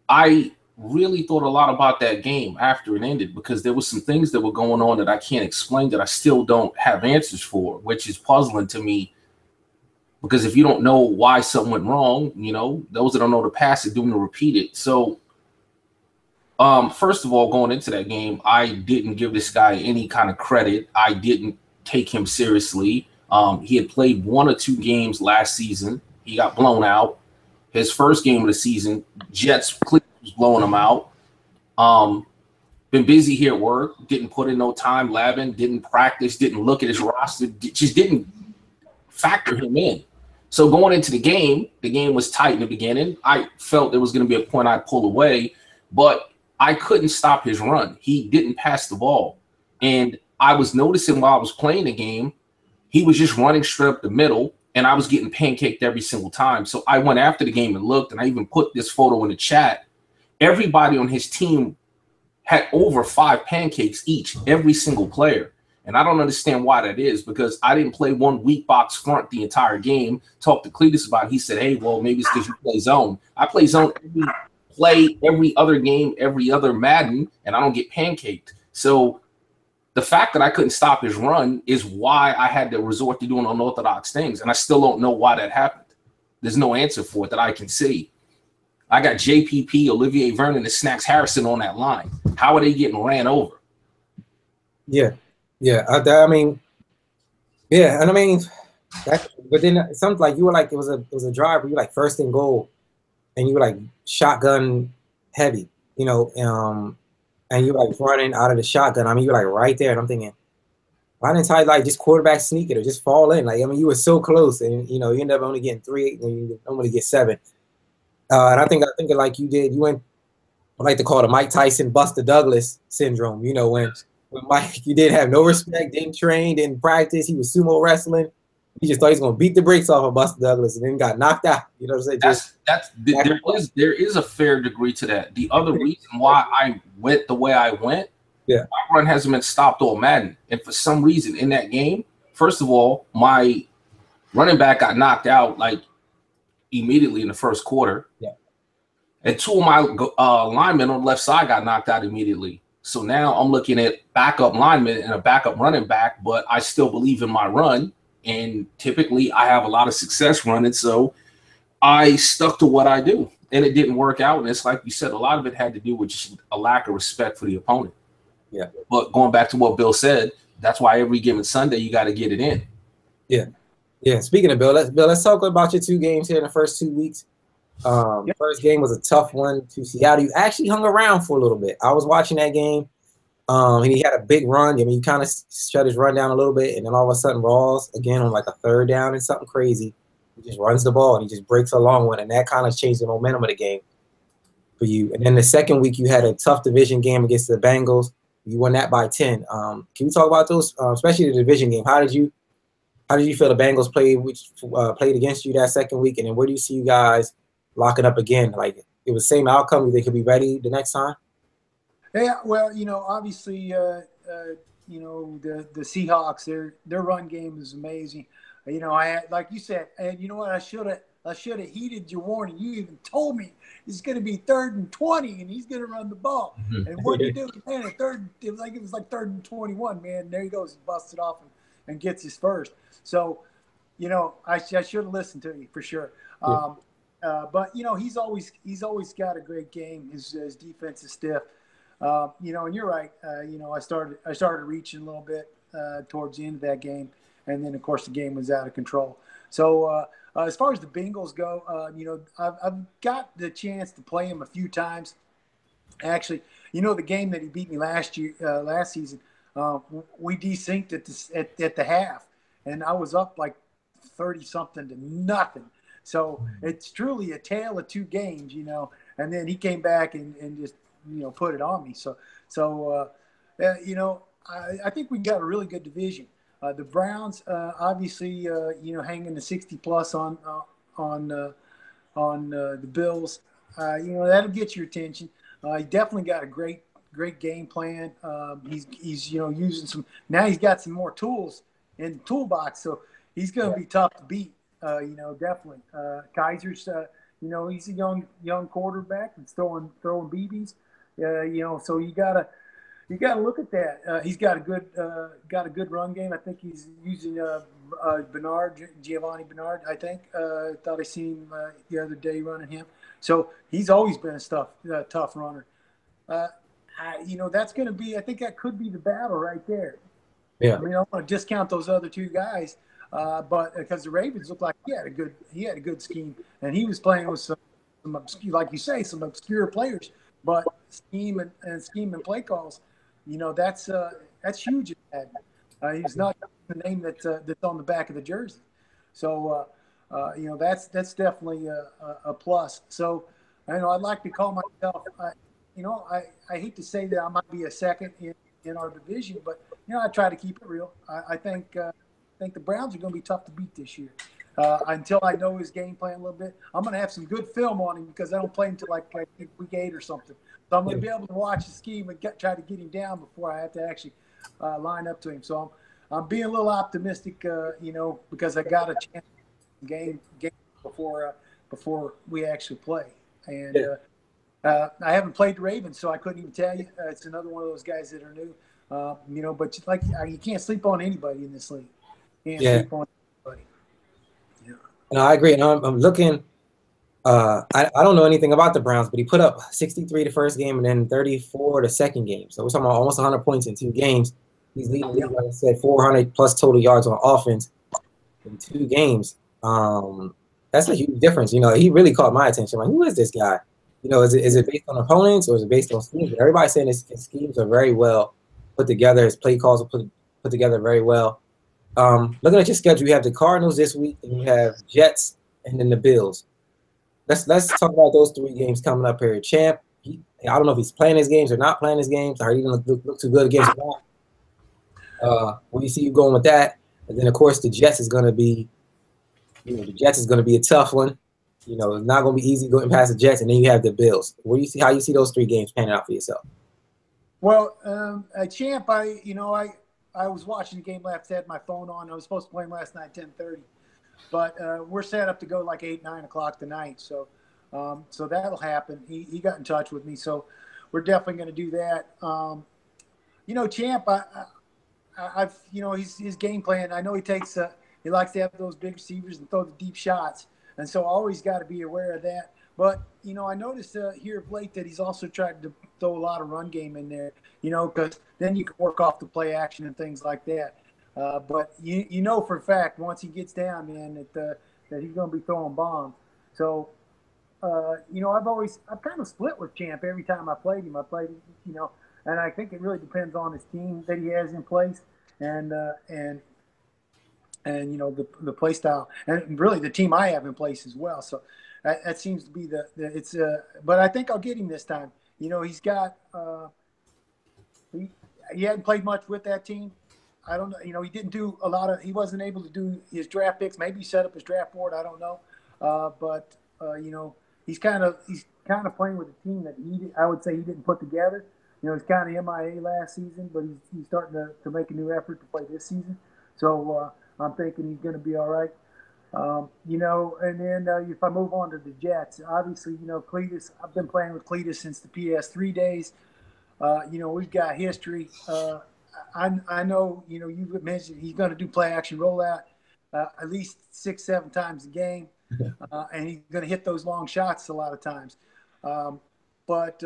I really thought a lot about that game after it ended because there was some things that were going on that I can't explain that I still don't have answers for, which is puzzling to me. Because if you don't know why something went wrong, those that don't know the past are doomed to repeat it. So, first of all, going into that game, I didn't give this guy any kind of credit. I didn't take him seriously. He had played 1 or 2 games last season. He got blown out. His first game of the season, Jets was blowing him out. Been busy here at work. Didn't put in no time labbing. Didn't practice. Didn't look at his roster. Just didn't factor him in. So going into the game was tight in the beginning. I felt there was going to be a point I'd pull away, but I couldn't stop his run. He didn't pass the ball. And I was noticing while I was playing the game, he was just running straight up the middle, and I was getting pancaked every single time. So I went after the game and looked, and I even put this photo in the chat. Everybody on his team had over 5 pancakes each, every single player. And I don't understand why that is because I didn't play one weak box front the entire game. Talked to Cletus about it. He said, hey, well, maybe it's because you play zone. I play zone every other game, every other Madden, and I don't get pancaked. So the fact that I couldn't stop his run is why I had to resort to doing unorthodox things. And I still don't know why that happened. There's no answer for it that I can see. I got JPP, Olivier Vernon, and Snacks Harrison on that line. How are they getting ran over? Yeah. Yeah. I mean, yeah. And I mean, but then something like you were like, it was a drive where you like first and goal and you were like shotgun heavy, and you were like running out of the shotgun. I mean, you were like right there. And I'm thinking, why didn't I like just quarterback sneak it or just fall in? Like, I mean, you were so close and, you end up only getting 3 when you normally get 7. And I think like you did, you went, I like to call it a Mike Tyson, Buster Douglas syndrome. When Mike, you didn't have no respect, didn't train, didn't practice. He was sumo wrestling. He just thought he was going to beat the brakes off of Buster Douglas and then got knocked out. You know what I'm saying? There is a fair degree to that. The other reason why I went the way I went, my run hasn't been stopped all Madden. And for some reason in that game, first of all, my running back got knocked out like immediately in the first quarter. Yeah. And 2 of my linemen on the left side got knocked out immediately. So now I'm looking at backup linemen and a backup running back, but I still believe in my run. And typically I have a lot of success running. So I stuck to what I do and it didn't work out. And it's like you said, a lot of it had to do with just a lack of respect for the opponent. Yeah. But going back to what Bill said, that's why every given Sunday you got to get it in. Yeah. Yeah. Speaking of Bill, let's talk about your 2 games here in the first 2 weeks. First game was a tough one to Seattle. You actually hung around for a little bit. I was watching that game. And he had a big run. I mean, he kind of shut his run down a little bit, and then all of a sudden, Rawls again on like a 3rd down and something crazy. He just runs the ball and he just breaks a long one, and that kind of changed the momentum of the game for you. And then the second week, you had a tough division game against the Bengals. You won that by 10. Can you talk about those, especially the division game? How did you feel the Bengals played against you that second week, and then where do you see you guys locking up again? Like it was the same outcome. They could be ready the next time. Yeah, well, obviously, the Seahawks, their run game is amazing. I had, like you said, and you know what? I should have heeded your warning. You even told me it's going to be 3rd and 20, and he's going to run the ball. Mm-hmm. And what did he do? Man, it was like 3rd and 21. Man, there he goes, he busted off and gets his first. So, I should have listened to you for sure. Yeah. But he's always got a great game. His defense is stiff. And you're right. I started reaching a little bit towards the end of that game, and then of course the game was out of control. So As far as the Bengals go, I've got the chance to play him a few times. Actually, the game that he beat me last season, we desynced at the half, and I was up like 30-something to nothing. So it's truly a tale of two games, and then he came back and just, put it on me. I think we got a really good division. The Browns, obviously, hanging the 60+ on the Bills. That'll get your attention. He definitely got a great game plan. He's using some. Now he's got some more tools in the toolbox, so he's going to be tough to beat. Definitely. Kaiser's, he's a young quarterback that's throwing BBs. So you gotta look at that. He's got a good run game. I think he's using Giovanni Bernard. I think thought I seen him the other day running him. So he's always been a tough runner. That's going to be. I think that could be the battle right there. Yeah. I mean, I don't want to discount those other two guys, but because the Ravens looked like he had a good scheme, and he was playing with some like you say, some obscure players, but scheme and play calls. That's huge. He's not the name that's on the back of the jersey. So, that's definitely a plus. So, I'd like to call myself, I hate to say that I might be a second in our division, but, I try to keep it real. I think the Browns are going to be tough to beat this year. Until I know his game plan a little bit. I'm going to have some good film on him because I don't play until like week 8 or something. So I'm going to be able to watch the scheme and try to get him down before I have to actually line up to him. So I'm being a little optimistic, because I got a chance game before we actually play. And I haven't played the Ravens, so I couldn't even tell you. It's another one of those guys that are new, but you can't sleep on anybody in this league. You can't sleep on anybody. Yeah. No, I agree. And I'm looking. I don't know anything about the Browns, but he put up 63 the first game and then 34 the second game. So we're talking about almost 100 points in 2 games. He's leading the league, like I said, 400 plus total yards on offense in 2 games. That's a huge difference. He really caught my attention. Like, who is this guy? Is it based on opponents or is it based on schemes? But everybody's saying his schemes are very well put together. His play calls are put together very well. Looking at your schedule, you have the Cardinals this week, and you have Jets, and then the Bills. Let's talk about those 3 games coming up here. Champ, I don't know if he's playing his games or not playing his games. Or he didn't look too good against them. Where do you see you going with that? And then, of course, the Jets is going to be, a tough one. It's not going to be easy going past the Jets. And then you have the Bills. How you see those 3 games panning out for yourself? Well, Champ, I was watching the game last. I had my phone on. I was supposed to play him last night, 10:30. But we're set up to go like 8, 9 o'clock tonight. So that'll happen. He got in touch with me. So we're definitely going to do that. Champ, I've his game plan. I know he likes to have those big receivers and throw the deep shots. And so always got to be aware of that. But, I noticed here of late that he's also tried to throw a lot of run game in there, because then you can work off the play action and things like that. But for a fact, once he gets down, man, that he's going to be throwing bombs. So, I've kind of split with Champ every time I played him. And I think it really depends on his team that he has in place and the play style and really the team I have in place as well. So that seems to be but I think I'll get him this time. He's got he hadn't played much with that team. I don't know. He didn't do a lot of. He wasn't able to do his draft picks. Maybe he set up his draft board. I don't know. But he's kind of playing with a team that I would say he didn't put together. He's kind of MIA last season, but he's starting to make a new effort to play this season. So I'm thinking he's going to be all right. And then if I move on to the Jets, obviously, Cletus. I've been playing with Cletus since the PS3 days. We've got history. I know, you've mentioned he's going to do play action rollout at least 6-7 times a game, and he's going to hit those long shots a lot of times. But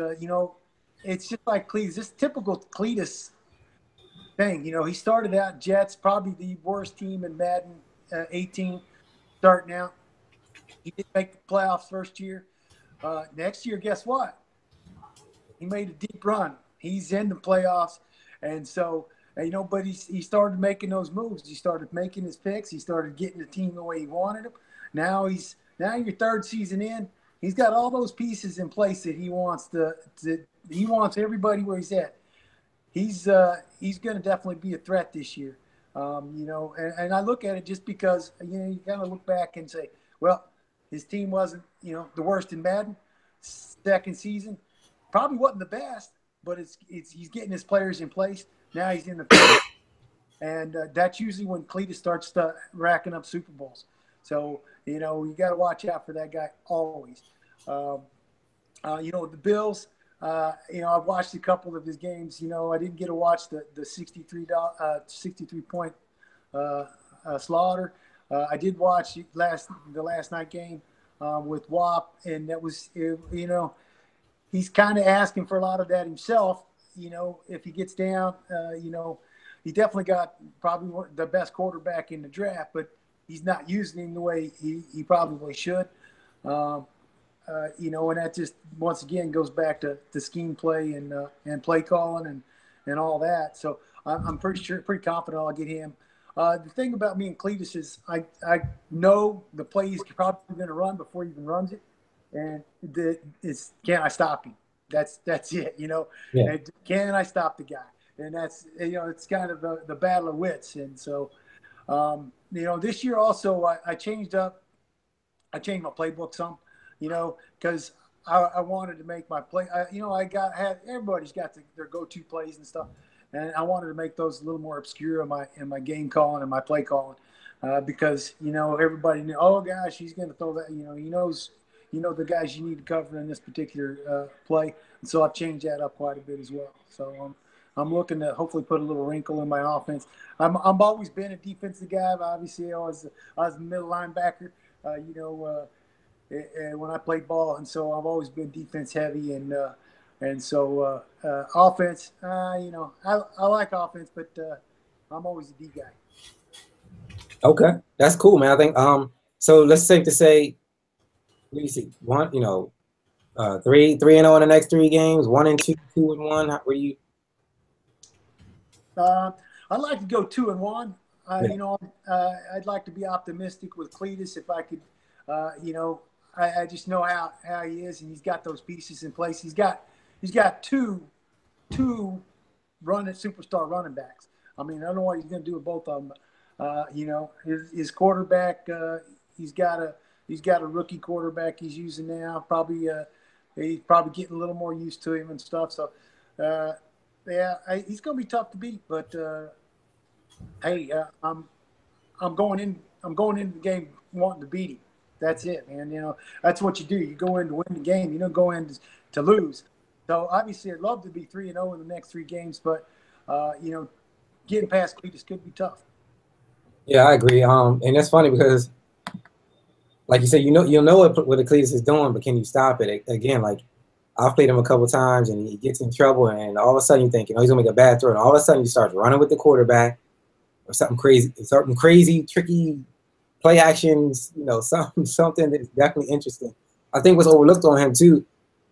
it's just like Cletus, this typical Cletus thing. He started out Jets, probably the worst team in Madden 18 starting out. He didn't make the playoffs first year. Next year, guess what? He made a deep run. He's in the playoffs, and so but he started making those moves. He started making his picks. He started getting the team the way he wanted them. Now your third season in. He's got all those pieces in place that he wants he wants everybody where he's at. He's going to definitely be a threat this year. And I look at it just because you kind of look back and say, well, his team wasn't the worst in Madden. Second season probably wasn't the best, but he's getting his players in place. Now he's in the field, and that's usually when Cletus starts racking up Super Bowls. So you got to watch out for that guy always. The Bills. I've watched a couple of his games. I didn't get to watch the 63 point slaughter. I did watch the last night game with WAP, and that was he's kind of asking for a lot of that himself. If he gets down, he definitely got probably the best quarterback in the draft, but he's not using him the way he probably should. And that just once again goes back to scheme play and play calling and all that. So I'm pretty confident I'll get him. The thing about me and Cletus is I know the play he's probably going to run before he even runs it, and can I stop him? That's it. Yeah. And can I stop the guy? And that's it's kind of the battle of wits. And so this year also I changed my playbook some. Because I wanted to make my play. Everybody's got their go-to plays and stuff, and I wanted to make those a little more obscure in my game calling and my play calling, because everybody knew. Oh gosh, he's going to throw that. He knows. The guys you need to cover in this particular play, and so I've changed that up quite a bit as well. So I'm looking to hopefully put a little wrinkle in my offense. I've always been a defensive guy. Obviously, I was a middle linebacker. When I played ball, and so I've always been defense heavy, and so offense. I like offense, but I'm always a D guy. Okay, that's cool, man. I think so. Let's safe to say, let me see, 3-0 in the next 3 games, 1-2, 2-1. Where you? I'd like to go 2-1. I'd like to be optimistic with Cletus if I could. I just know how he is, and he's got those pieces in place. He's got two superstar running backs. I mean, I don't know what he's going to do with both of them. His quarterback. He's got a rookie quarterback he's using now. He's probably getting a little more used to him and stuff. So, he's going to be tough to beat. But hey, I'm going into the game wanting to beat him. That's it, man. That's what you do. You go in to win the game. You don't go in to lose. So obviously, I'd love to be 3-0 in the next 3 games, but getting past Cletus could be tough. Yeah, I agree. And that's funny because, like you said, you'll know what the Cletus is doing, but can you stop it? Again, like I've played him a couple times, and he gets in trouble, and all of a sudden you think, he's gonna make a bad throw, and all of a sudden he starts running with the quarterback or something crazy, tricky. Play actions, something that's definitely interesting. I think what's overlooked on him too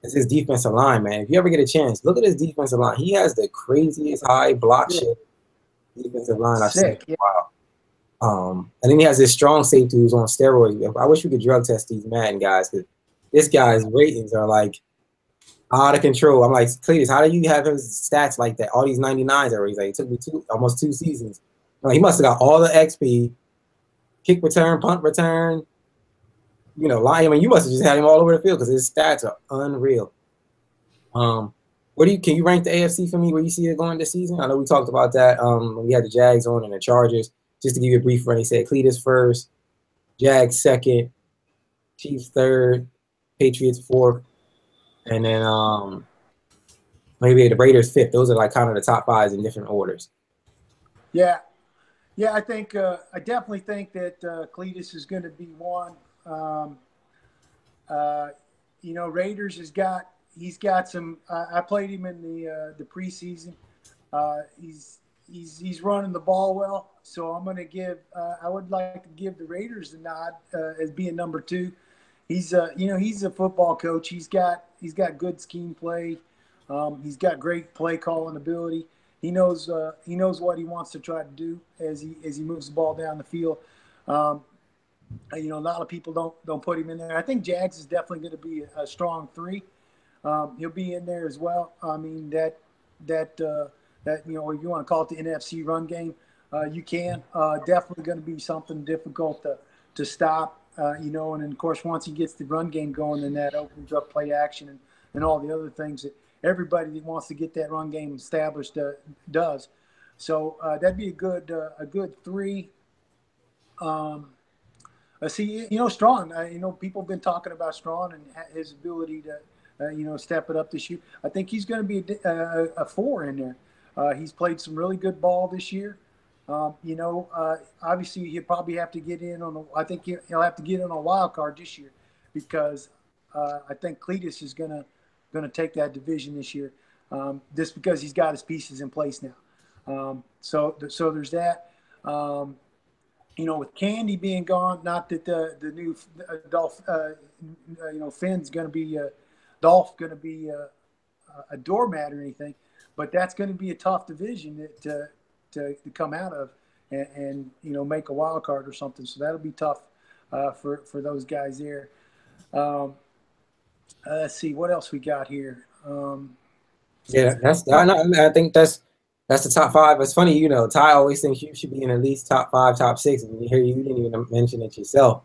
is his defensive line, man. If you ever get a chance, look at his defensive line. He has the craziest high block shape defensive line I've seen in a while. And then he has this strong safety who's on steroids. I wish we could drug test these Madden guys, because this guy's ratings are like out of control. I'm like, Cletus, how do you have his stats like that? All these 99s already. Like, it took me almost 2 seasons. He must have got all the XP. Kick return, punt return, line. I mean, you must have just had him all over the field because his stats are unreal. Can you rank the AFC for me where you see it going this season? I know we talked about that when we had the Jags on and the Chargers. Just to give you a brief run, he said Cletus first, Jags second, Chiefs third, Patriots fourth, and then maybe the Raiders fifth. Those are like kind of the top 5s in different orders. Yeah. Yeah, I think I definitely think that Cletus is going to be one. Raiders he's got some. I played him in the preseason. He's running the ball well, so I'm going to give. I would like to give the Raiders the nod as being number 2. he's he's a football coach. He's got good scheme play. He's got great play calling ability. He knows what he wants to try to do as he moves the ball down the field. A lot of people don't put him in there. I think Jags is definitely going to be a strong 3. He'll be in there as well. I mean that if you want to call it the NFC run game, you can. Definitely going to be something difficult to stop. And then of course once he gets the run game going, then that opens up play action and all the other things that everybody that wants to get that run game established does. So that'd be a good 3. Strawn. People have been talking about Strawn and his ability to, step it up this year. I think he's going to be a 4 in there. He's played some really good ball this year. Obviously he'll probably have to get in on. I think he'll have to get in on a wild card this year because I think Cletus is going to take that division this year, just because he's got his pieces in place now. So there's that. With Candy being gone, not that the new Dolph, Finn's going to be Dolph going to be a doormat or anything, but that's going to be a tough division to come out of and make a wild card or something. So that'll be tough for those guys there. Let's see what else we got here. I think that's the top 5. It's funny, Ty always thinks you should be in at least top 5, top 6. And you didn't even mention it yourself.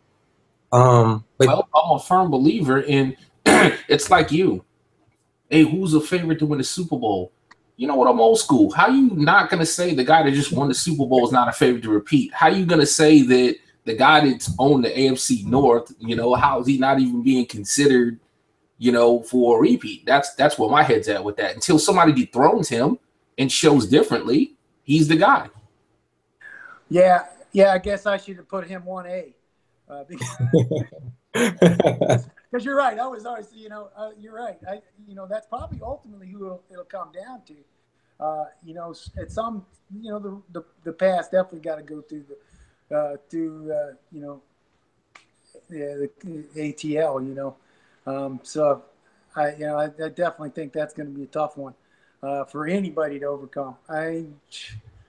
Well, I'm a firm believer in. It's like you. Hey, who's a favorite to win the Super Bowl? You know what? I'm old school. How you not gonna say the guy that just won the Super Bowl is not a favorite to repeat? How you gonna say that the guy that's owned the AFC North, how is he not even being considered, for a repeat? That's where my head's at with that. Until somebody dethrones him and shows differently, he's the guy. Yeah. I guess I should have put him 1A. Because you're right. I was always, you're right. That's probably ultimately who it'll come down to. At some, the past definitely got to go through the ATL. So I definitely think that's going to be a tough one for anybody to overcome.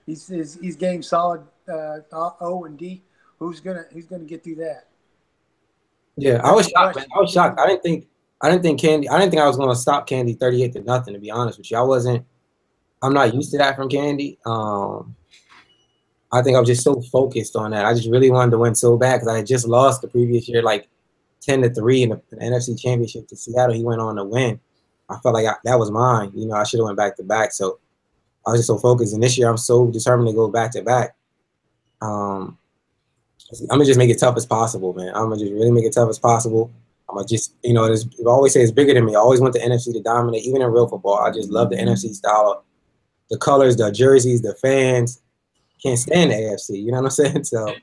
He's game solid O and D. Who's gonna get through that? Yeah, I was shocked, man. I was shocked. I didn't think I was gonna stop Candy 38-0, to be honest with you. I'm not used to that from Candy. I think I was just so focused on that. I just really wanted to win so bad because I had just lost the previous year, like 10-3 in the NFC Championship to Seattle. He went on to win. I felt like that was mine. I should have went back to back. So I was just so focused. And this year, I'm so determined to go back to back. I'm gonna just make it tough as possible, man. I'm gonna just really make it tough as possible. I'm gonna just, I always say it's bigger than me. I always want the NFC to dominate, even in real football. I just love the NFC style, the colors, the jerseys, the fans. Can't stand the AFC. You know what I'm saying? So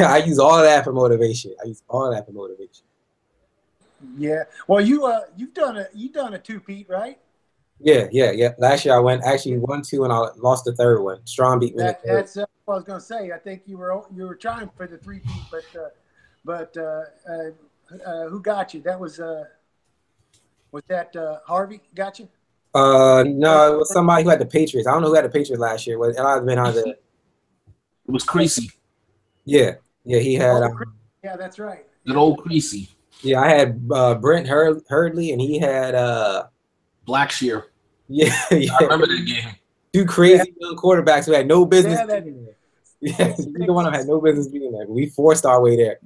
I use all of that for motivation. Yeah. Well, you've done a two-peat, right? Yeah. Last year I won 2 and I lost the 3rd one. Strong beat me. That's what I was gonna say. I think you were trying for the 3-peat, but who got you? That was that Harvey got you? No, it was somebody who had the Patriots. I don't know who had the Patriots last year. It might have been either. It was Creasy. Yeah, he had. Yeah, that's right. Good old Creasy. Yeah, I had Brent Hurdley, and he had Blackshear. Yeah. I remember that game. 2 crazy young quarterbacks who had no business being there. Yeah, neither one of them had no business being there. We forced our way there.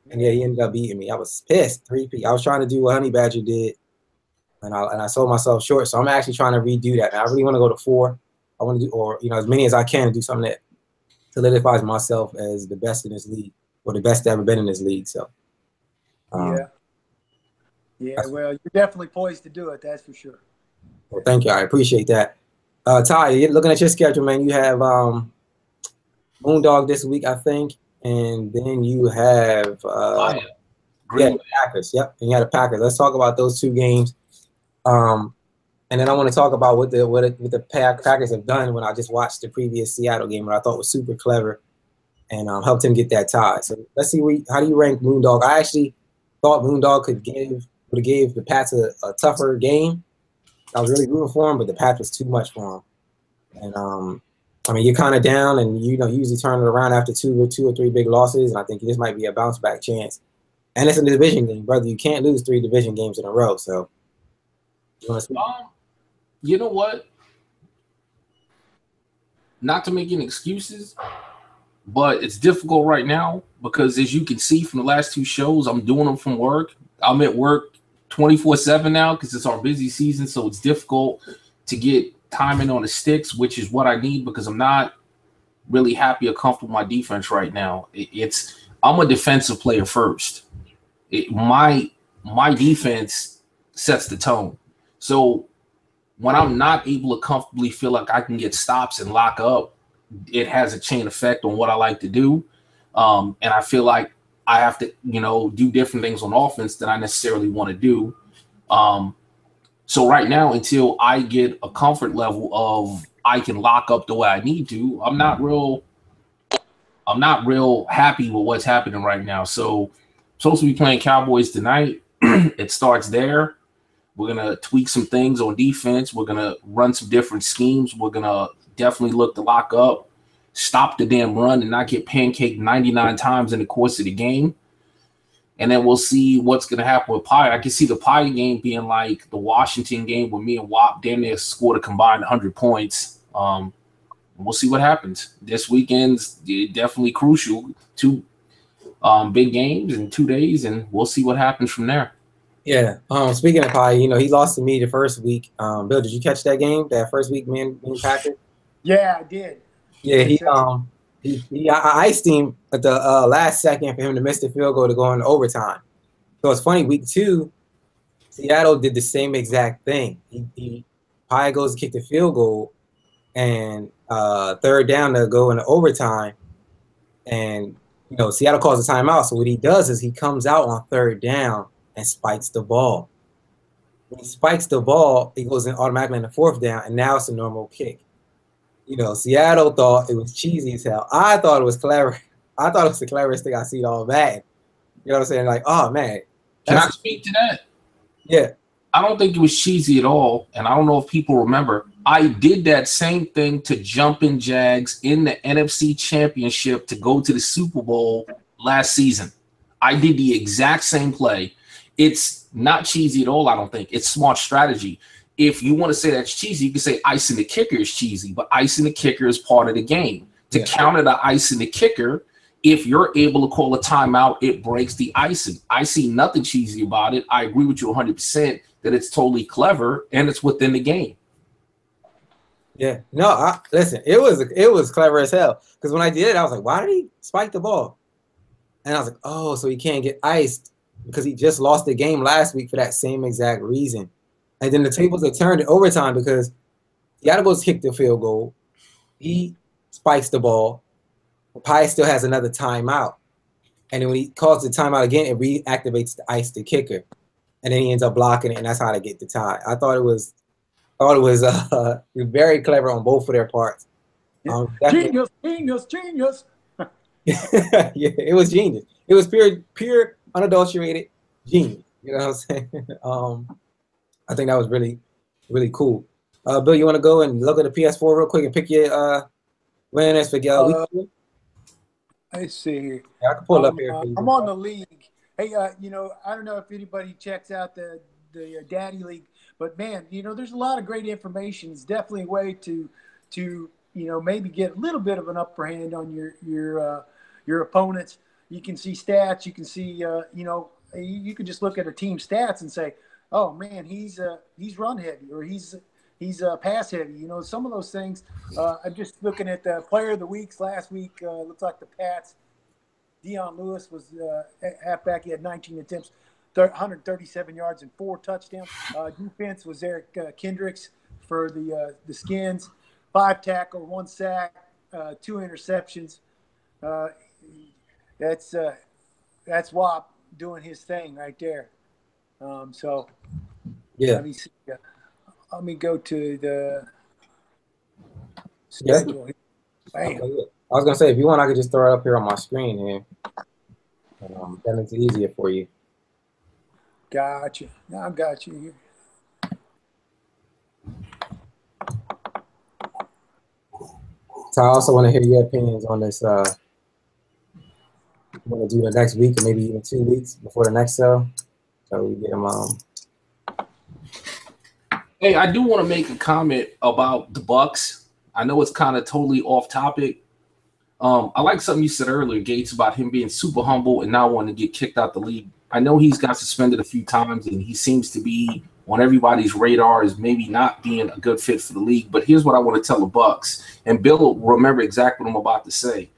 And yeah, he ended up beating me. I was pissed. 3-peat. I was trying to do what Honey Badger did, and I sold myself short. So I'm actually trying to redo that. I really want to go to 4. I want to do, or as many as I can, do something that solidifies myself as the best in this league, or the best ever been in this league. So yeah. Well, you're definitely poised to do it. That's for sure. Well, thank you. I appreciate that. Ty, looking at your schedule, man, you have Moondog this week, I think, and then you have the Packers. Yep, and you had the Packers. Let's talk about those 2 games, and then I want to talk about what the Packers have done when I just watched the previous Seattle game, what I thought was super clever, and helped him get that tie. So let's see, how do you rank Moondog? thought Moondog would have gave the Pats a tougher game. I was really rooting for him, but the Pats was too much for him. And I mean, you're kind of down, and you usually turn it around after two or three big losses. And I think this might be a bounce back chance. And it's a division game, brother. You can't lose 3 division games in a row. So, you know what? Not to make any excuses, but it's difficult right now because, as you can see from the last 2 shows, I'm doing them from work. I'm at work 24/7 now because it's our busy season, so it's difficult to get timing on the sticks, which is what I need because I'm not really happy or comfortable with my defense right now. I'm a defensive player first. My defense sets the tone. So when I'm not able to comfortably feel like I can get stops and lock up, it has a chain effect on what I like to do. And I feel like I have to, do different things on offense than I necessarily want to do. So right now, until I get a comfort level of I can lock up the way I need to, I'm not real happy with what's happening right now. So supposed to be playing Cowboys tonight. It starts there. We're going to tweak some things on defense. We're going to run some different schemes. We're going to definitely look to lock up, stop the damn run, and not get pancaked 99 times in the course of the game. And then we'll see what's going to happen with Pie. I can see the Pie game being like the Washington game where me and Wap damn near scored a combined 100 points. We'll see what happens. This weekend's definitely crucial. 2 big games in 2 days, and we'll see what happens from there. Yeah. Speaking of Pie, he lost to me the first week. Bill, did you catch that game? That first week, me and Patrick? Yeah, I did. Yeah, I iced him at the last second for him to miss the field goal to go into overtime. So it's funny. Week 2, Seattle did the same exact thing. Pie goes to kick the field goal, and third down to go into overtime, and Seattle calls a timeout. So what he does is he comes out on third down and spikes the ball. When he spikes the ball, he goes in automatically in the fourth down, and now it's a normal kick. Seattle thought it was cheesy as hell. I thought it was clever. I thought it was the cleverest thing I seen all bad. You know what I'm saying? Like, oh man. Can I speak to that? Yeah. I don't think it was cheesy at all, and I don't know if people remember. I did that same thing to Jumpin' Jags in the NFC Championship to go to the Super Bowl last season. I did the exact same play. It's not cheesy at all, I don't think. It's smart strategy. If you want to say that's cheesy, you can say icing the kicker is cheesy, but icing the kicker is part of the game. To counter the icing the kicker, if you're able to call a timeout, it breaks the icing. I see nothing cheesy about it. I agree with you 100% that it's totally clever and it's within the game. Yeah. No, listen, it was clever as hell. Because when I did it, I was like, why did he spike the ball? And I was like, oh, so he can't get iced because he just lost the game last week for that same exact reason. And then the tables are turned in overtime because Seattle goes to kick the field goal. He spikes the ball. Pie still has another timeout. And then when he calls the timeout again, it reactivates the ice the kicker. And then he ends up blocking it, and that's how they get the tie. I thought it was very clever on both of their parts. Genius. Yeah, it was genius. It was pure, unadulterated genius. You know what I'm saying? I think that was really, really cool. Bill, you want to go and look at the PS4 real quick and pick your winners for week 2? Let's see here. Yeah, I can pull it up here. I'm on the league. Hey, I don't know if anybody checks out the Daddy League, but man, there's a lot of great information. It's definitely a way to maybe get a little bit of an upper hand on your opponents. You can see stats. You can see, you can just look at a team stats and say, oh man, he's run heavy or he's pass heavy. Some of those things. I'm just looking at the player of the weeks last week. Looks like the Pats. Dion Lewis was halfback. He had 19 attempts, 137 yards and 4 touchdowns. Defense was Eric Kendricks for the Skins. 5 tackle, 1 sack, 2 interceptions. That's Wap doing his thing right there. Yeah. Let me see. Let me go to the schedule. Okay, I was gonna say, if you want, I could just throw it up here on my screen here. That makes it easier for you. Gotcha. No, I've got you here. So I also want to hear your opinions on this. Want to do the next week or maybe even 2 weeks before the next show, so we get them. Hey, I do want to make a comment about the Bucks. I know it's kind of totally off topic. I like something you said earlier, Gates, about him being super humble and not wanting to get kicked out the league. I know he's got suspended a few times, and he seems to be on everybody's radar as maybe not being a good fit for the league. But here's what I want to tell the Bucks, and Bill will remember exactly what I'm about to say.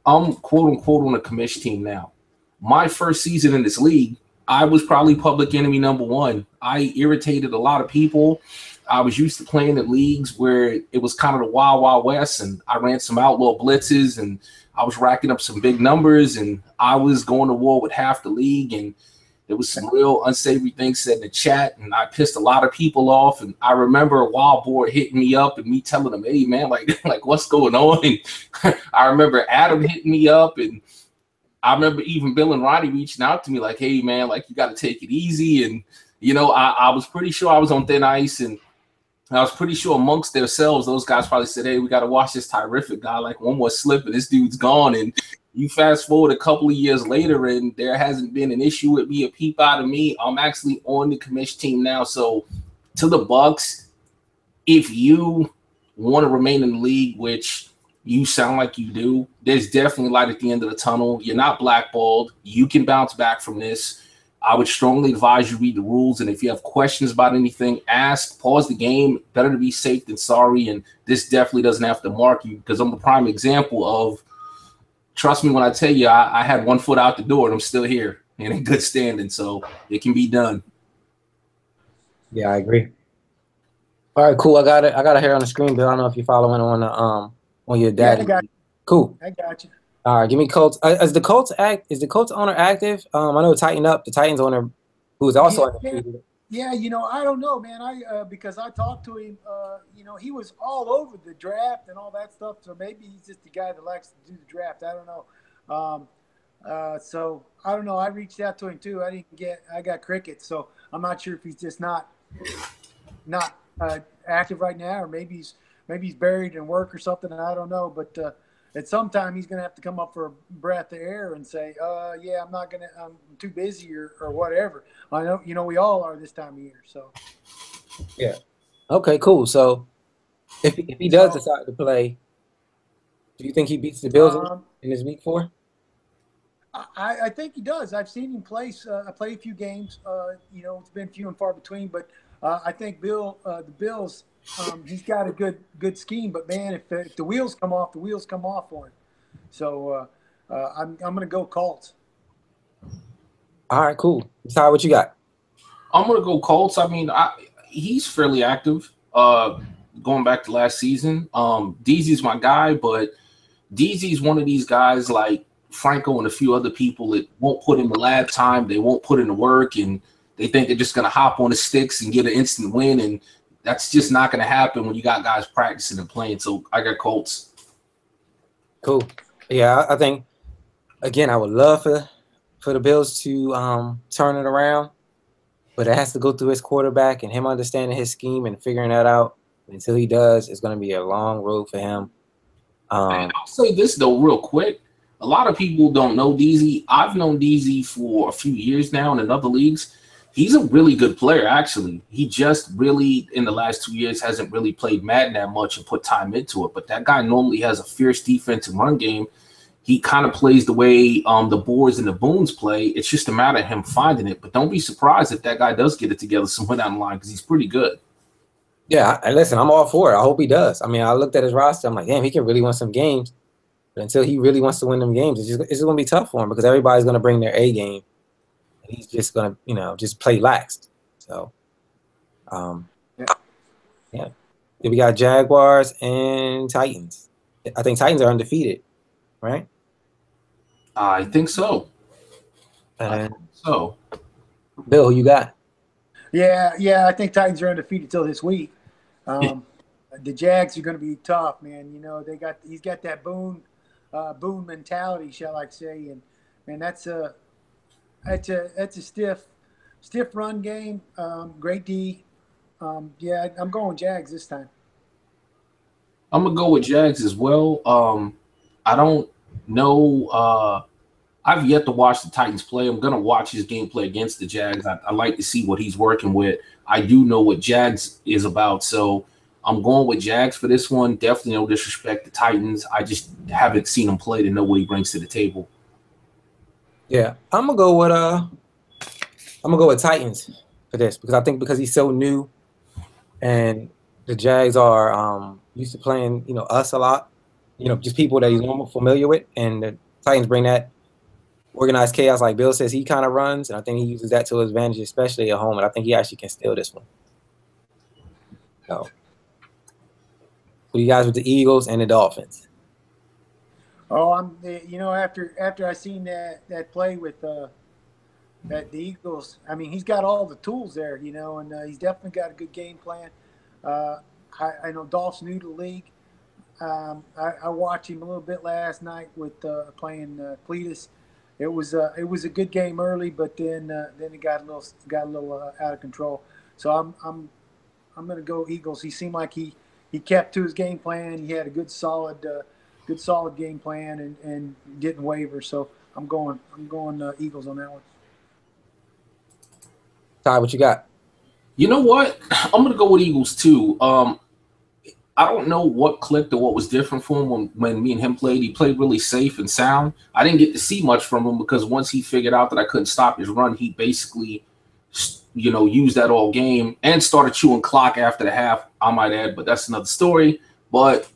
I'm quote unquote on a commish team now. My first season in this league, I was probably public enemy number one. I irritated a lot of people. I was used to playing in leagues where it was kind of the wild, wild west, and I ran some outlaw blitzes, and I was racking up some big numbers, and I was going to war with half the league, and there was some real unsavory things said in the chat, and I pissed a lot of people off. And I remember a wild board hitting me up and me telling them, "Hey, man, like what's going on?" And I remember Adam hitting me up, and I remember even Bill and Ronnie reaching out to me like, "Hey, man, like you got to take it easy." And I was pretty sure I was on thin ice, and I was pretty sure amongst themselves, those guys probably said, "Hey, we got to watch this terrific guy. Like one more slip and this dude's gone." And you fast forward a couple of years later, and there hasn't been an issue with me, a peep out of me. I'm actually on the commission team now. So to the Bucks, if you want to remain in the league, which you sound like you do, there's definitely light at the end of the tunnel. You're not blackballed. You can bounce back from this. I would strongly advise you read the rules, and if you have questions about anything, ask, pause the game. Better to be safe than sorry, and this definitely doesn't have to mark you, because I'm a prime example of, trust me when I tell you, I had 1 foot out the door, and I'm still here and in good standing, so it can be done. Yeah, I agree. All right, cool. I got it here on the screen, but I don't know if you're following on your daddy. Yeah, I got you. Cool. I got you. All right, give me Colts. Is the Colts owner active? I know Tighten Up, the Titans owner, who is also undefeated. Yeah, I don't know, man. Because I talked to him, he was all over the draft and all that stuff. So maybe he's just the guy that likes to do the draft. I don't know. So I don't know. I reached out to him too. I got crickets, so I'm not sure if he's just not active right now, or maybe he's buried in work or something. I don't know, but at some time he's going to have to come up for a breath of air and say, yeah, I'm too busy or whatever. I know, we all are this time of year. So, yeah. Okay, cool. So if he does decide to play, do you think he beats the Bills in his week 4? I think he does. I've seen him play a few games. It's been few and far between, but I think the Bills, he's got a good scheme. But man, if the wheels come off, the wheels come off for him. So I'm going to go Colts. All right, cool. Ty, what you got? I'm going to go Colts. I mean, he's fairly active. Going back to last season, DZ's my guy, but DZ's one of these guys like Franco and a few other people that won't put in the lab time. They won't put in the work, and they think they're just going to hop on the sticks and get an instant win. And that's just not going to happen when you got guys practicing and playing. So I got Colts. Cool. Yeah, I think, again, I would love for the Bills to turn it around, but it has to go through his quarterback and him understanding his scheme and figuring that out. Until he does, it's going to be a long road for him. I'll say this, though, real quick. A lot of people don't know DZ. I've known DZ for a few years now in other leagues. He's a really good player, actually. He just really, in the last 2 years, hasn't really played Madden that much and put time into it. But that guy normally has a fierce defense and run game. He kind of plays the way the Boars and the Boons play. It's just a matter of him finding it. But don't be surprised if that guy does get it together somewhere down the line, because he's pretty good. Yeah, listen, I'm all for it. I hope he does. I mean, I looked at his roster. I'm like, damn, he can really win some games. But until he really wants to win them games, it's just going to be tough for him, because everybody's going to bring their A game. And he's just going to, just play lax. So, yeah. Then we got Jaguars and Titans. I think Titans are undefeated, right? I think so. Bill, who you got? Yeah, I think Titans are undefeated till this week. The Jags are going to be tough, man. He's got that Boone mentality, shall I say, and that's a stiff Stiff run game, great D. Yeah, I'm going Jags this time. I'm gonna go with Jags as well. I don't know. I've yet to watch the Titans play. I'm gonna watch his gameplay against the Jags. I like to see what he's working with. I do know what Jags is about, so I'm going with Jags for this one. Definitely no disrespect to Titans. I just haven't seen him play to know what he brings to the table. Yeah, I'm gonna go with Titans for this because I think because he's so new, and the Jags are used to playing us a lot, just people that he's normal familiar with, and the Titans bring that organized chaos like Bill says he kind of runs, and I think he uses that to his advantage, especially at home, and I think he actually can steal this one. So, who you guys with the Eagles and the Dolphins? Oh, after I seen that play with the Eagles, I mean, he's got all the tools there, and he's definitely got a good game plan. I know Dolph's new to the league. I watched him a little bit last night with playing Cletus. It was a good game early, but then it got a little out of control. So I'm going to go Eagles. He seemed like he kept to his game plan. He had a good solid game plan and didn't waver. So I'm going Eagles on that one. Ty, what you got? You know what? I'm gonna go with Eagles too. I don't know what clicked or what was different for him when me and him played. He played really safe and sound. I didn't get to see much from him because once he figured out that I couldn't stop his run, he basically, used that all game and started chewing clock after the half, I might add, but that's another story. But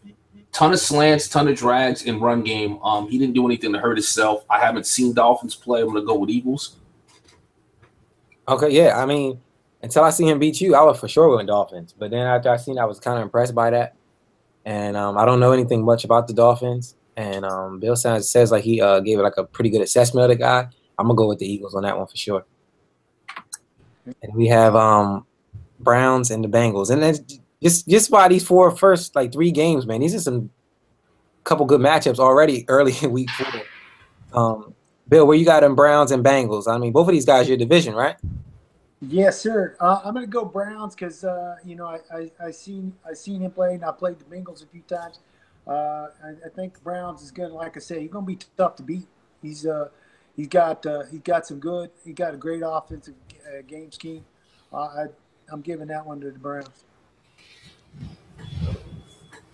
ton of slants, ton of drags in run game. He didn't do anything to hurt himself. I haven't seen Dolphins play. I'm going to go with Eagles. Okay, yeah. I mean, until I see him beat you, I would for sure win Dolphins. But then after I seen, I was kind of impressed by that. And I don't know anything much about the Dolphins. And Bill says like he gave it like a pretty good assessment of the guy. I'm gonna go with the Eagles on that one for sure. And we have Browns and the Bengals. And then just by these first 3 games, man, these are some couple good matchups already early in week 4. Bill, where you got them Browns and Bengals? I mean, both of these guys your division, right? Yes, sir. I'm going to go Browns because I seen him play, and I played the Bengals a few times. I think Browns is going to, like I said, he's going to be tough to beat. He's got some good. He got a great offensive game scheme. I'm giving that one to the Browns.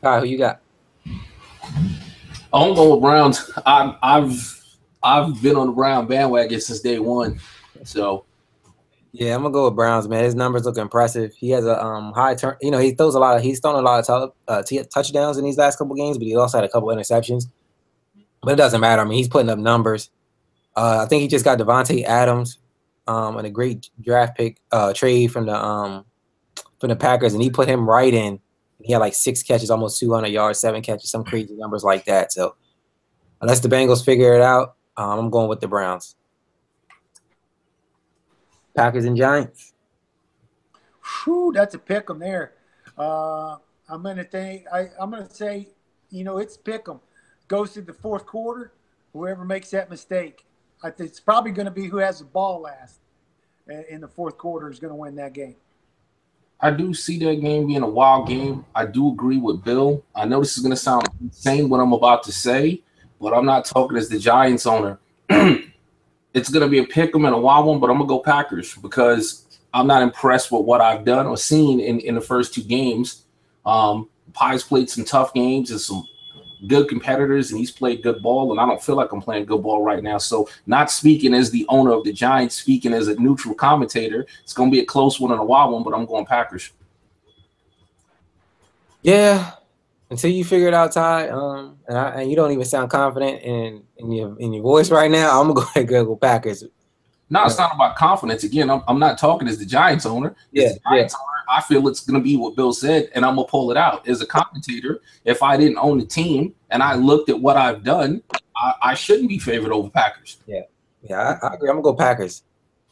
All right, who you got? I'm going with Browns. I've been on the Brown bandwagon since day one, so. Yeah, I'm gonna go with Browns, man. His numbers look impressive. He has a high turn. He's thrown a lot of touchdowns in these last couple games, but he also had a couple interceptions. But it doesn't matter. I mean, he's putting up numbers. I think he just got Devontae Adams, and a great draft pick trade from the Packers, and he put him right in. He had like 6 catches, almost 200 yards, 7 catches, some crazy numbers like that. So unless the Bengals figure it out, I'm going with the Browns. Packers and Giants. Whew, that's a pick 'em there. I'm gonna say, it's pick 'em. Goes to the fourth quarter. Whoever makes that mistake, I think it's probably going to be who has the ball last in the fourth quarter is going to win that game. I do see that game being a wild game. I do agree with Bill. I know this is going to sound insane what I'm about to say, but I'm not talking as the Giants owner. It's going to be a pick 'em and a wild one, but I'm going to go Packers because I'm not impressed with what I've done or seen in the first 2 games. Pies played some tough games and some good competitors, and he's played good ball, and I don't feel like I'm playing good ball right now. So not speaking as the owner of the Giants, speaking as a neutral commentator, it's going to be a close one and a wild one, but I'm going Packers. Yeah, until you figure it out, Ty, and you don't even sound confident in your voice right now, I'm going to go Packers. No, it's not about confidence. Again, I'm not talking as the Giants owner. As the Giants owner, I feel it's going to be what Bill said, and I'm going to pull it out. As a commentator, if I didn't own the team and I looked at what I've done, I shouldn't be favored over Packers. Yeah, I agree. I'm going to go Packers.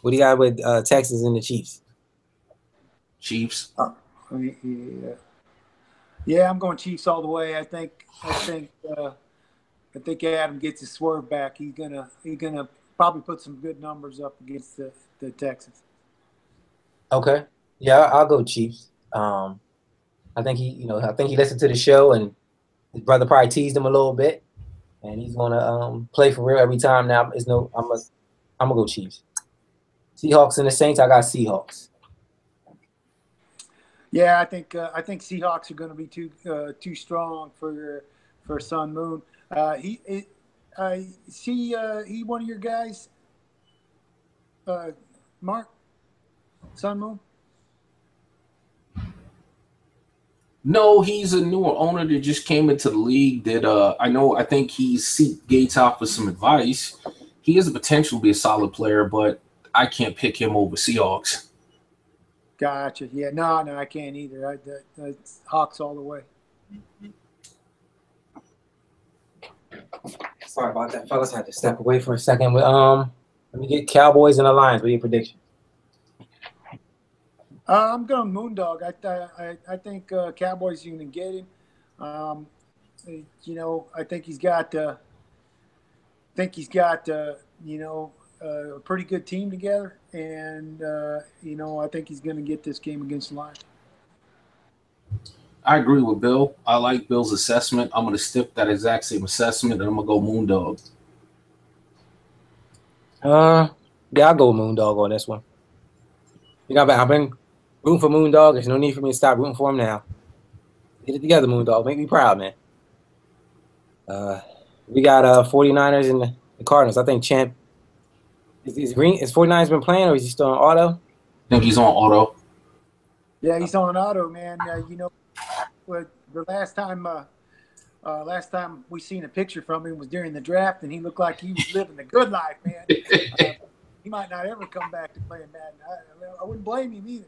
What do you got with Texans and the Chiefs? Chiefs. Yeah, I'm going Chiefs all the way. I think Adam gets his swerve back. He's gonna probably put some good numbers up against the Texans. Okay. Yeah, I'll go Chiefs. I think I think he listened to the show, and his brother probably teased him a little bit, and he's gonna play for real every time now. I'm gonna go Chiefs. Seahawks and the Saints. I got Seahawks. Yeah, I think Seahawks are going to be too strong for Sun Moon. He one of your guys, Mark Sun Moon. No, he's a newer owner that just came into the league. I think he's seek Gates out for some advice. He has the potential to be a solid player, but I can't pick him over Seahawks. Gotcha. Yeah, no, I can't either. That's Hawks all the way. Sorry about that, fellas. I had to step away for a second. But let me get Cowboys and the Lions. What are your predictions? I'm going Moondog. I think Cowboys are going to get him. I think he's got a pretty good team together, and I think he's going to get this game against the Lions. I agree with Bill. I like Bill's assessment. I'm going to stick that exact same assessment, and I'm going to go Moondog. Yeah, I'll go Moondog on this one. I've been rooting for Moondog. There's no need for me to stop rooting for him now. Get it together, Moondog. Make me proud, man. We got 49ers and the Cardinals. I think Champ is 49ers been playing, or is he still on auto? I think he's on auto. Yeah, he's on auto, man. The last time we seen a picture from him was during the draft, and he looked like he was living the good life, man. He might not ever come back to playing Madden. I wouldn't blame him either.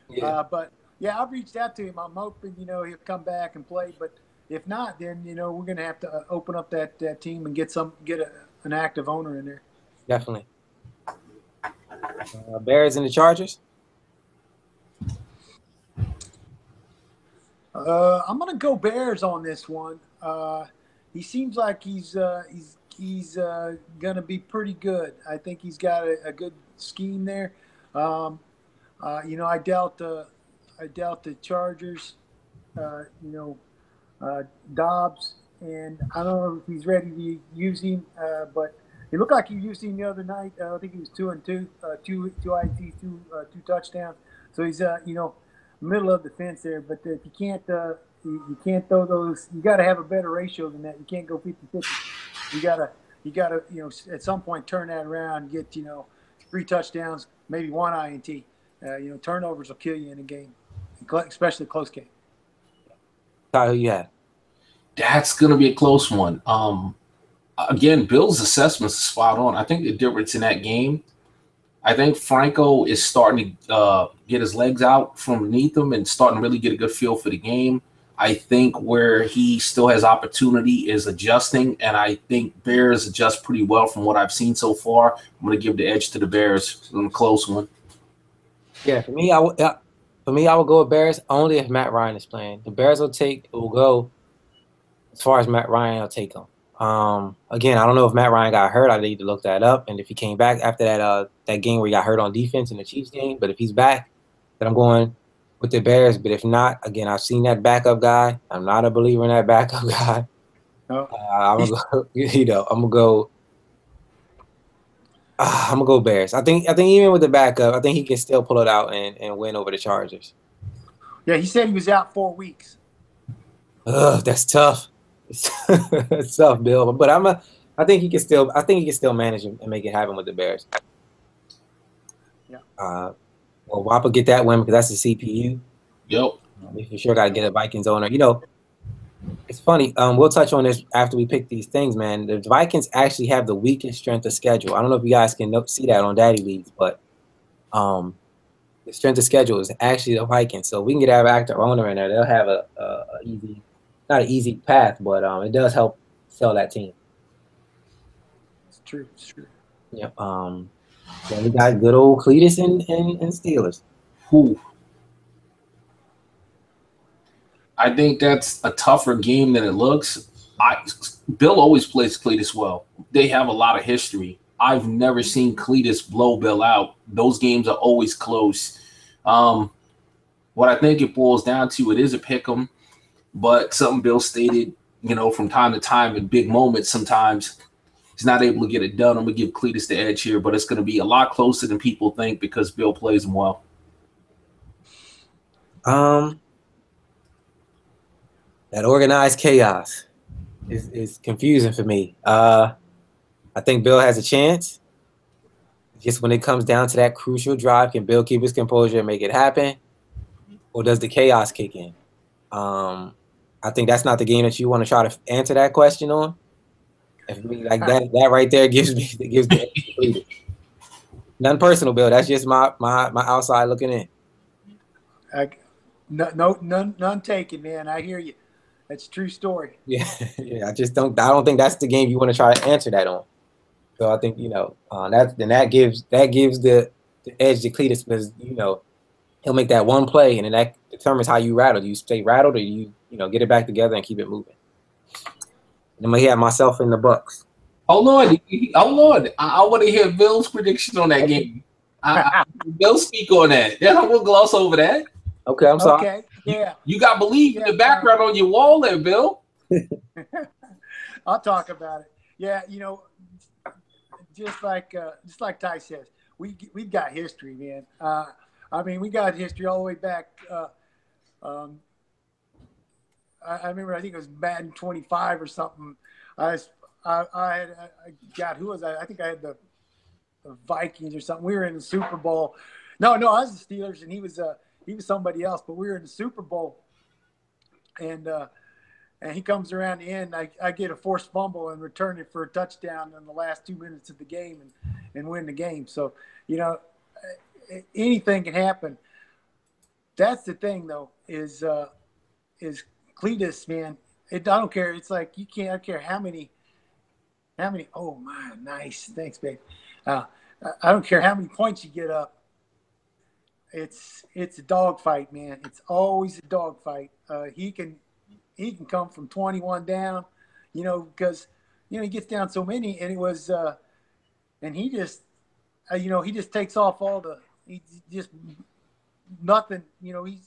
Yeah. But yeah, I've reached out to him. I'm hoping he'll come back and play. But if not, then we're going to have to open up that team and get an active owner in there. Definitely. Bears and the Chargers. I'm going to go Bears on this one. He seems like he's going to be pretty good. I think he's got a good scheme there. I doubt the Chargers. Dobbs, and I don't know if he's ready to use him, but it looked like he used him the other night. I think he was 2-2, two INTs, two touchdowns. So he's middle of the fence there. But if you can't throw those, you got to have a better ratio than that. You can't go 50-50. You got to at some point turn that around and get 3 touchdowns, maybe 1 INT. Turnovers will kill you in a game, especially a close game. Who you have? That's going to be a close one. Again, Bill's assessment is spot on. I think the difference in that game, I think Franco is starting to get his legs out from underneath him and starting to really get a good feel for the game. I think where he still has opportunity is adjusting, and I think Bears adjust pretty well from what I've seen so far. I'm going to give the edge to the Bears in a close one. Yeah, for me, I would go with Bears only if Matt Ryan is playing. The Bears will go as far as Matt Ryan will take them. Again, I don't know if Matt Ryan got hurt. I need to look that up. And if he came back after that game where he got hurt on defense in the Chiefs game, but if he's back, then I'm going with the Bears. But if not, again, I've seen that backup guy. I'm not a believer in that backup guy. No. I'm gonna go Bears. I think even with the backup, I think he can still pull it out and win over the Chargers. Yeah, he said he was out 4 weeks. Ugh, that's tough. It's tough, Bill. But I think he can still manage and make it happen with the Bears. Yeah. Well, Wapa get that win because that's the CPU. Yep. We for sure got to get a Vikings owner. It's funny. We'll touch on this after we pick these things, man. The Vikings actually have the weakest strength of schedule. I don't know if you guys can see that on Daddy Leagues, but the strength of schedule is actually the Vikings. So we can get an active owner in there. They'll have a easy, not an easy path, but it does help sell that team. It's true. Yeah. Then we got good old Cletus and Steelers. Who? I think that's a tougher game than it looks. Bill always plays Cletus well. They have a lot of history. I've never seen Cletus blow Bill out. Those games are always close. What I think it boils down to, it is a pick 'em, but something Bill stated, from time to time in big moments, sometimes he's not able to get it done. I'm going to give Cletus the edge here, but it's going to be a lot closer than people think because Bill plays him well. That organized chaos is confusing for me. I think Bill has a chance. Just when it comes down to that crucial drive, can Bill keep his composure and make it happen? Or does the chaos kick in? I think that's not the game that you want to try to answer that question on. And for me, like that right there gives the nothing personal, Bill. That's just my outside looking in. None taken, man. I hear you. That's a true story. Yeah. I don't think that's the game you want to try to answer that on. So I think that gives the edge to Cletus because he'll make that one play and then that determines how you rattle. Do you stay rattled or you get it back together and keep it moving? And I'm gonna have myself in the Bucks. Hold on. I want to hear Bill's prediction on that game. Bill speak on that. Yeah, we'll gloss over that. Okay, I'm sorry. Okay, yeah. You got believe in the background on your wall there, Bill. I'll talk about it. Yeah, just like Ty says, we've got history, man. We got history all the way back. I remember, I think it was Madden 25 or something. I think I had the Vikings or something. We were in the Super Bowl. No, I was the Steelers, and he was somebody else. But we were in the Super Bowl, and he comes around the end. I get a forced fumble and return it for a touchdown in the last 2 minutes of the game and win the game. So anything can happen. That's the thing, though, is Cletus, man. I don't care. It's like I don't care how many. Oh my, nice. Thanks, babe. I don't care how many points you get up. It's a dogfight, man. It's always a dogfight. He can come from 21 down, because he gets down so many, and it was and he just he just takes off all the just nothing.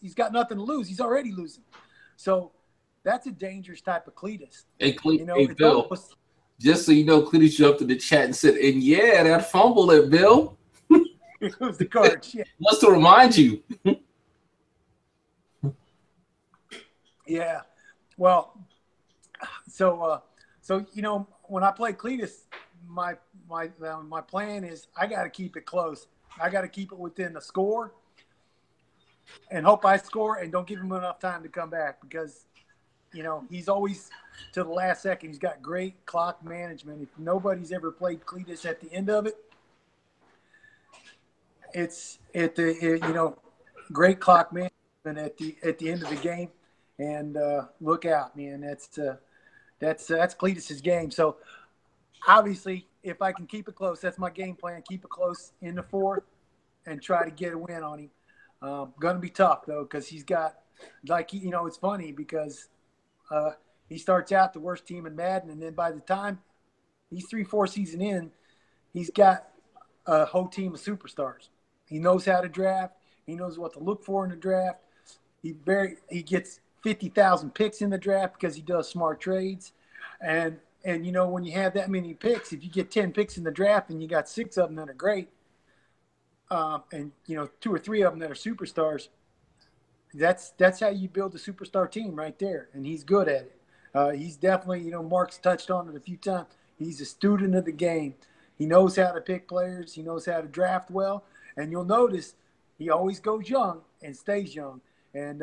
He's got nothing to lose. He's already losing. So that's a dangerous type of Cletus. Hey, Bill, just so you know, Cletus jumped in the chat and said, and yeah, that fumble at Bill. It was the card. Yeah. Wants to remind you. Yeah. Well, so when I play Cletus, my plan is I got to keep it close. I got to keep it within the score and hope I score and don't give him enough time to come back because, he's always to the last second. He's got great clock management. If nobody's ever played Cletus at the end of it, it's great clock management at the end of the game. And look out, man. That's Cletus's game. So obviously, if I can keep it close, that's my game plan. Keep it close in the fourth and try to get a win on him. Going to be tough though, because he's got it's funny because he starts out the worst team in Madden, and then by the time he's 3-4 season in, he's got a whole team of superstars. He knows how to draft. He knows what to look for in the draft. He gets 50,000 picks in the draft because he does smart trades. And when you have that many picks, if you get 10 picks in the draft and you got 6 of them that are great, and 2 or 3 of them that are superstars, that's how you build a superstar team right there. And he's good at it. He's definitely, Mark's touched on it a few times. He's a student of the game. He knows how to pick players. He knows how to draft well. And you'll notice he always goes young and stays young. And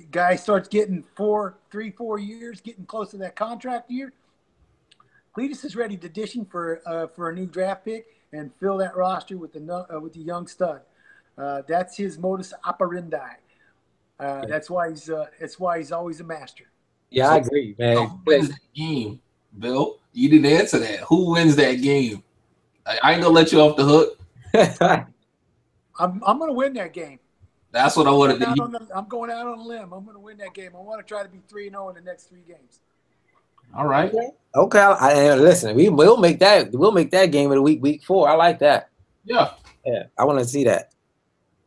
guy starts getting 4 years, getting close to that contract year. Cletus is ready to dish him for a new draft pick and fill that roster with the young stud. That's his modus operandi. That's why he's always a master. Yeah, I agree, man. Who wins that game, Bill? You didn't answer that. Who wins that game? I ain't gonna let you off the hook. I'm gonna win that game. That's what I want to do. I'm going out on a limb. I'm going to win that game. I want to try to be 3-0 in the next 3 games. All right. Okay. Listen, we'll make that game of the week 4. I like that. Yeah. I want to see that.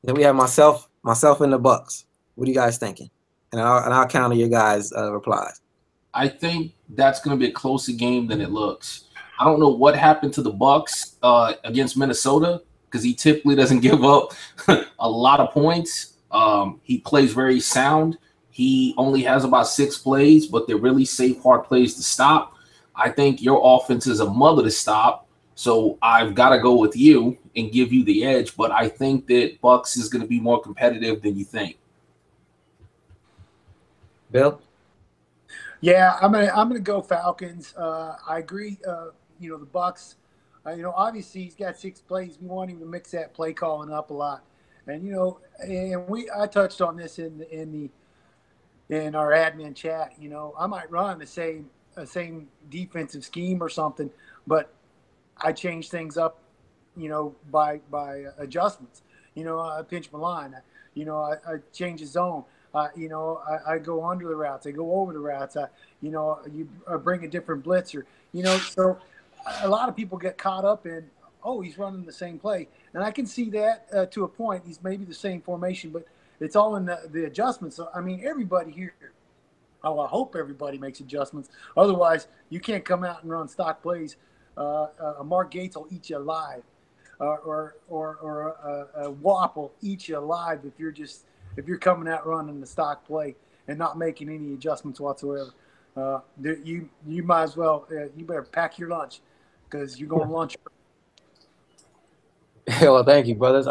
Then we have myself and the Bucks. What are you guys thinking? And I'll counter your guys' replies. I think that's going to be a closer game than it looks. I don't know what happened to the Bucks against Minnesota because he typically doesn't give up a lot of points. He plays very sound. He only has about 6 plays, but they're really safe, hard plays to stop. I think your offense is a mother to stop, so I've got to go with you and give you the edge. But I think that Bucks is going to be more competitive than you think. Bill? Yeah, I'm gonna go Falcons. I agree. The Bucks. Obviously he's got 6 plays. We want him to mix that play calling up a lot, and I touched on this in our admin chat. I might run the same defensive scheme or something, but I change things up, by adjustments. I pinch my line. I change the zone. I go under the routes. I go over the routes. You bring a different blitzer. So a lot of people get caught up in, oh, he's running the same play, and I can see that to a point. He's maybe the same formation, but it's all in the adjustments. So, I mean, everybody here. Oh, I hope everybody makes adjustments. Otherwise, you can't come out and run stock plays. Mark Gates will eat you alive, or a Wop will eat you alive if you're coming out running the stock play and not making any adjustments whatsoever. You might as well. You better pack your lunch because you're going to lunch. Well, thank you, brothers.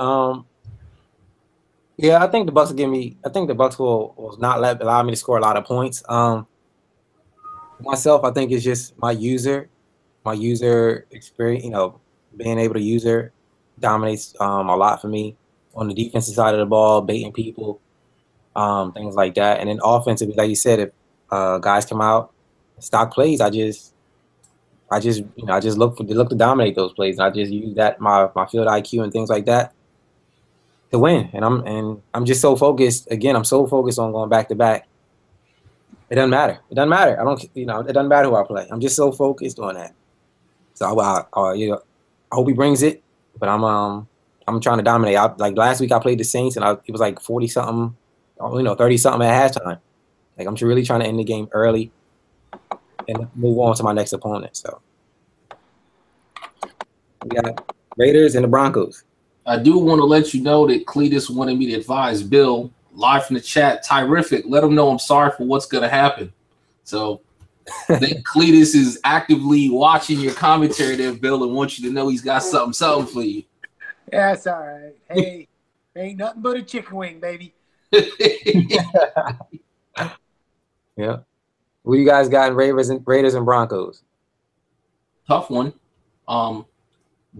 Yeah, I think the Bucks will give me. I think the Bucks will not allow me to score a lot of points. Myself, I think it's just my user experience. Being able to user dominates a lot for me on the defensive side of the ball, baiting people, things like that. And then offensively, like you said, if guys come out, stock plays, I just look to dominate those plays, and I just use that my field IQ and things like that to win. And I'm just so focused. Again, I'm so focused on going back to back. It doesn't matter. It doesn't matter. It doesn't matter who I play. I'm just so focused on that. So I hope he brings it, but I'm trying to dominate. Like last week I played the Saints and it was like 40 something, 30 something at halftime. Like I'm really trying to end the game early and move on to my next opponent. So we got Raiders and the Broncos. I do want to let you know that Cletus wanted me to advise Bill live from the chat. Terrific. Let him know I'm sorry for what's going to happen. So I think Cletus is actively watching your commentary there, Bill, and wants you to know he's got something for you. Yeah, it's all right. Hey, ain't nothing but a chicken wing, baby. Yeah. What do you guys got in Raiders and Broncos? Tough one.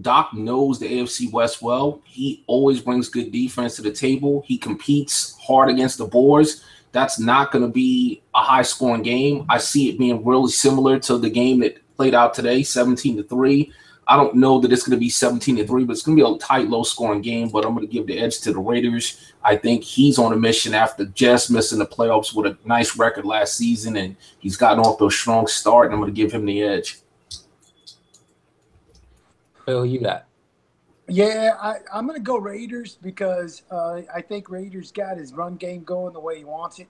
Doc knows the AFC West well. He always brings good defense to the table. He competes hard against the boards. That's not going to be a high-scoring game. I see it being really similar to the game that played out today, 17-3. I don't know that it's going to be 17-3, but it's going to be a tight, low-scoring game, but I'm going to give the edge to the Raiders. I think he's on a mission after just missing the playoffs with a nice record last season, and he's gotten off to a strong start, and I'm going to give him the edge. Phil, you got? Yeah, I'm going to go Raiders because I think Raiders got his run game going the way he wants it.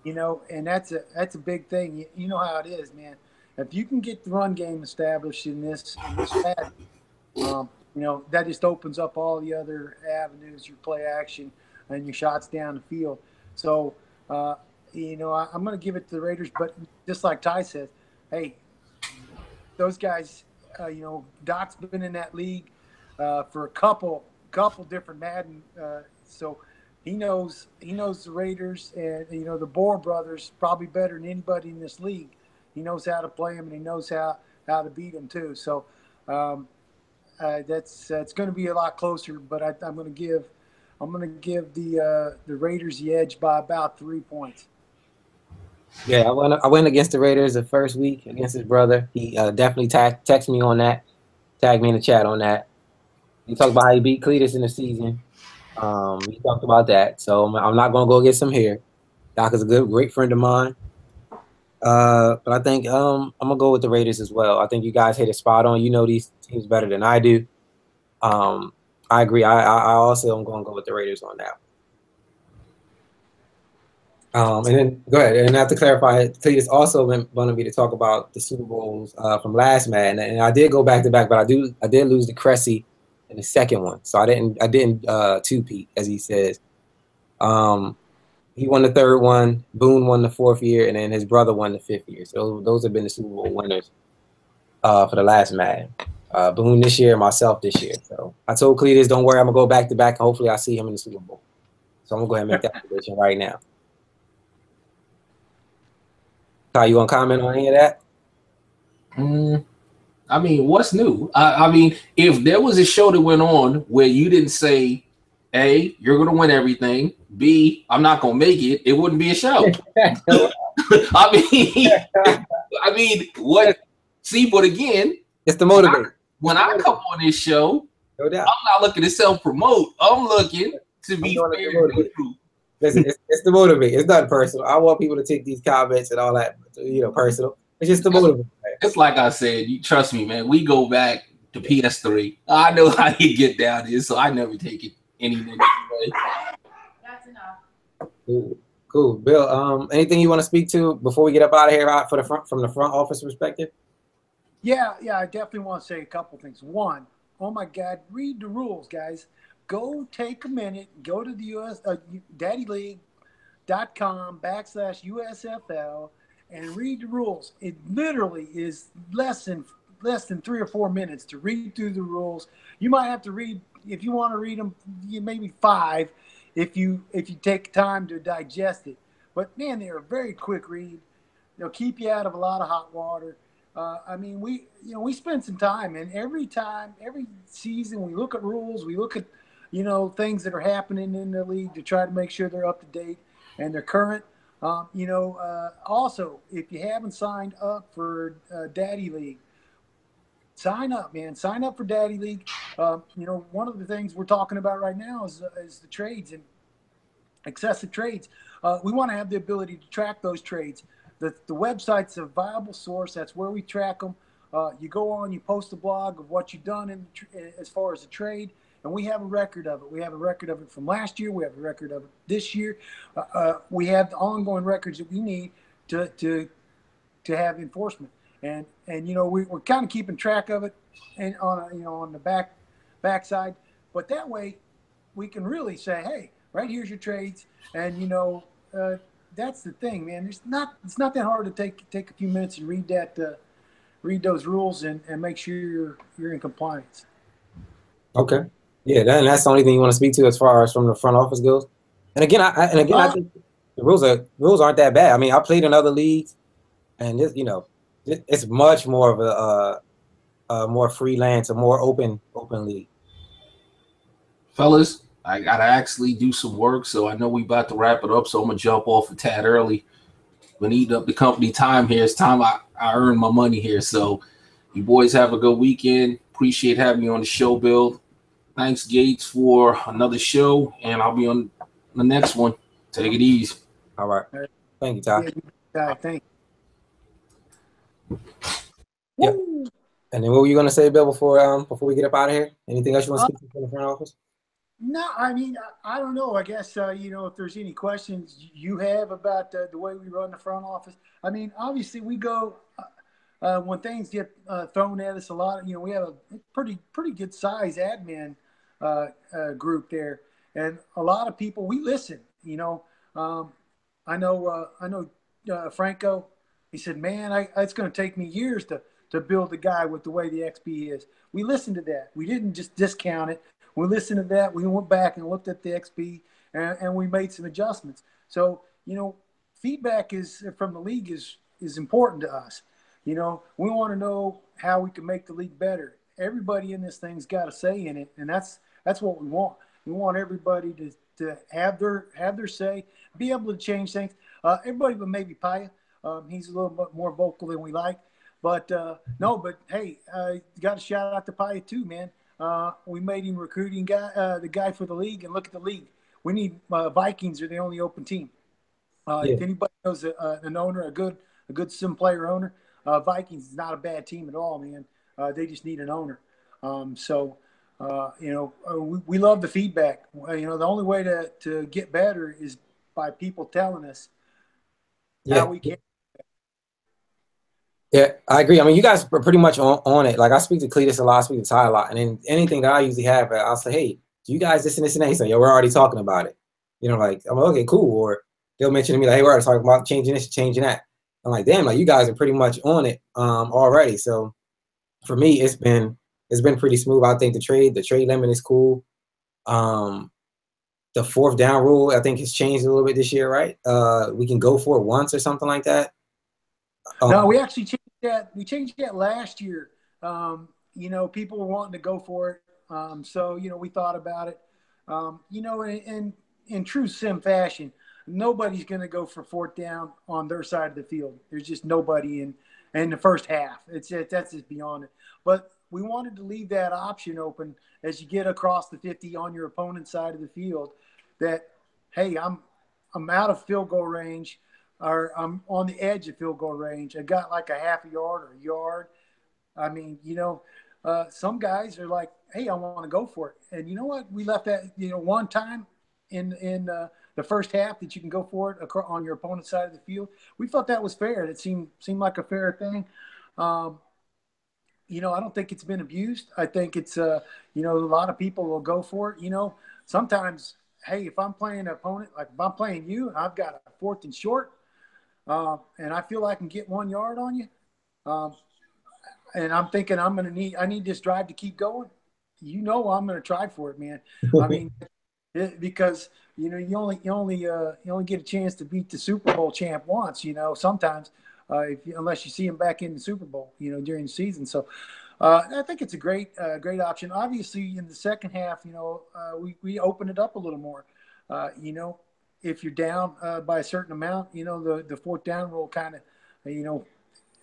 And that's a big thing. You know how it is, man. If you can get the run game established in this pad, that just opens up all the other avenues, your play action and your shots down the field. So, I'm going to give it to the Raiders, but just like Ty says, hey, those guys, Doc's been in that league for a couple different Madden, so he knows the Raiders and the Bohr brothers probably better than anybody in this league. He knows how to play them and he knows how to beat them too. So it's going to be a lot closer. But I'm going to give the Raiders the edge by about 3 points. Yeah, I went against the Raiders the first week against his brother. He definitely texted me on that, tagged me in the chat on that. He talked about how he beat Cletus in the season. We talked about that, so I'm not going to go against him here. Doc is a great friend of mine. But I think I'm going to go with the Raiders as well. I think you guys hit it spot on. You know these teams better than I do. I I agree. I also am going to go with the Raiders on that. And then go ahead. And not to clarify, Cletus also wanted me to talk about the Super Bowls from last Madden, and I did go back to back, but I did lose to Cressy in the second one, so I didn't two-peat, as he says. He won the third one, Boone won the fourth year, and then his brother won the fifth year. So those have been the Super Bowl winners for the last Madden. Boone this year, myself this year. So I told Cletus, don't worry, I'm gonna go back to back, and hopefully I see him in the Super Bowl. So I'm gonna go ahead and make that prediction right now. Ty, you want to comment on any of that? I mean, what's new? I mean, if there was a show that went on where you didn't say, A, you're going to win everything, B, I'm not going to make it, it wouldn't be a show. I mean, what? See, but again, it's the motivator. When I come on this show, no doubt. I'm not looking to self-promote. I'm looking to be fair and true. Listen, it's the motivate. It's not personal. I want people to take these comments and all that, personal. It's just the motivate. It's like I said, you trust me, man. We go back to PS3. I know how you get down here, so I never take it any negative way. That's enough. Cool. Bill, anything you want to speak to before we get up out of here from the front office perspective? Yeah, I definitely want to say a couple things. One, oh my God, read the rules, guys. Go take a minute, go to the daddyleague.com/USFL and read the rules. It literally is less than 3 or 4 minutes to read through the rules. You might have to read, if you want to read them, maybe 5 if you take time to digest it. But man, they're a very quick read. They'll keep you out of a lot of hot water. I mean, we spend some time, and every season we look at rules, we look at things that are happening in the league to try to make sure they're up to date and they're current. Also, if you haven't signed up for Daddy League, sign up, man. Sign up for Daddy League. One of the things we're talking about right now is the trades and excessive trades. We want to have the ability to track those trades. The website's a viable source. That's where we track them. You go on, you post a blog of what you've done as far as the trade, and we have a record of it. We have a record of it from last year. We have a record of it this year. We have the ongoing records that we need to have enforcement. And we're kind of keeping track of it, and on the backside. But that way, we can really say, hey, right here's your trades, and that's the thing, man. It's not that hard to take a few minutes and read those rules and make sure you're in compliance. Okay. Yeah, that's the only thing you want to speak to as far as from the front office goes. And again, I think the rules aren't that bad. I mean, I played in other leagues, and it's much more of a more freelance, a more open league. Fellas, I gotta actually do some work, so I know we about to wrap it up. So I'm gonna jump off a tad early. Been eating up the company time here. It's time I earn my money here. So you boys have a good weekend. Appreciate having you on the show, Bill. Thanks, Gates, for another show, and I'll be on the next one. Take it easy. All right. Thank you, Ty. Yeah, thank you. Yeah. And then what were you gonna say, Bill, before we get up out of here? Anything else you want to speak to from the front office? No, I mean, I don't know. I guess, if there's any questions you have about the way we run the front office. I mean, obviously we go when things get thrown at us a lot. We have a pretty good size admin group there, and a lot of people, we listen. I know Franco. He said, "Man, it's going to take me years to build a guy with the way the XP is." We listened to that. We didn't just discount it. We listened to that. We went back and looked at the XP, and we made some adjustments. So, feedback from the league is important to us. We want to know how we can make the league better. Everybody in this thing's got a say in it, and that's what we want. We want everybody to have their say, be able to change things. Everybody but maybe Paya. He's a little bit more vocal than we like. But hey, you got to shout out to Paya too, man. We made him recruiting guy, the guy for the league, and look at the league. We need Vikings are the only open team. If anybody knows an owner, a good sim player owner, Vikings is not a bad team at all, man. They just need an owner. We love the feedback. The only way to get better is by people telling us how we can. Yeah, I agree. I mean, you guys are pretty much on it. Like, I speak to Cletus a lot, I speak to Ty a lot, and then anything that I usually have, I'll say, hey, do you guys this and this and that? He say, yo, we're already talking about it. Like, I'm like, okay, cool. Or they'll mention to me, like, hey, we're already talking about changing this, changing that. I'm like, damn, like, you guys are pretty much on it already. So for me, it's been pretty smooth. I think the trade limit is cool. The 4th down rule, I think, has changed a little bit this year, right? We can go for it once or something like that. No, we actually changed that. We changed that last year. People were wanting to go for it. So we thought about it. In true sim fashion, nobody's going to go for 4th down on their side of the field. There's just nobody in the first half. That's just beyond it. But we wanted to leave that option open as you get across the 50 on your opponent's side of the field. That, hey, I'm out of field goal range, or I'm on the edge of field goal range. I got like a half a yard or a yard. I mean, some guys are like, hey, I want to go for it. And you know what? We left that, one time in the first half that you can go for it on your opponent's side of the field. We thought that was fair. It seemed like a fair thing. I don't think it's been abused. I think it's, a lot of people will go for it. Sometimes, hey, if I'm playing an opponent, like if I'm playing you, I've got a 4th and short, and I feel I can get 1 yard on you, and I'm thinking I need this drive to keep going. I'm going to try for it, man. I mean, because you only get a chance to beat the Super Bowl champ once. Sometimes, unless you see him back in the Super Bowl, during the season. So, I think it's a great option. Obviously, in the second half, we open it up a little more. If you're down by a certain amount, the 4th down rule kind of,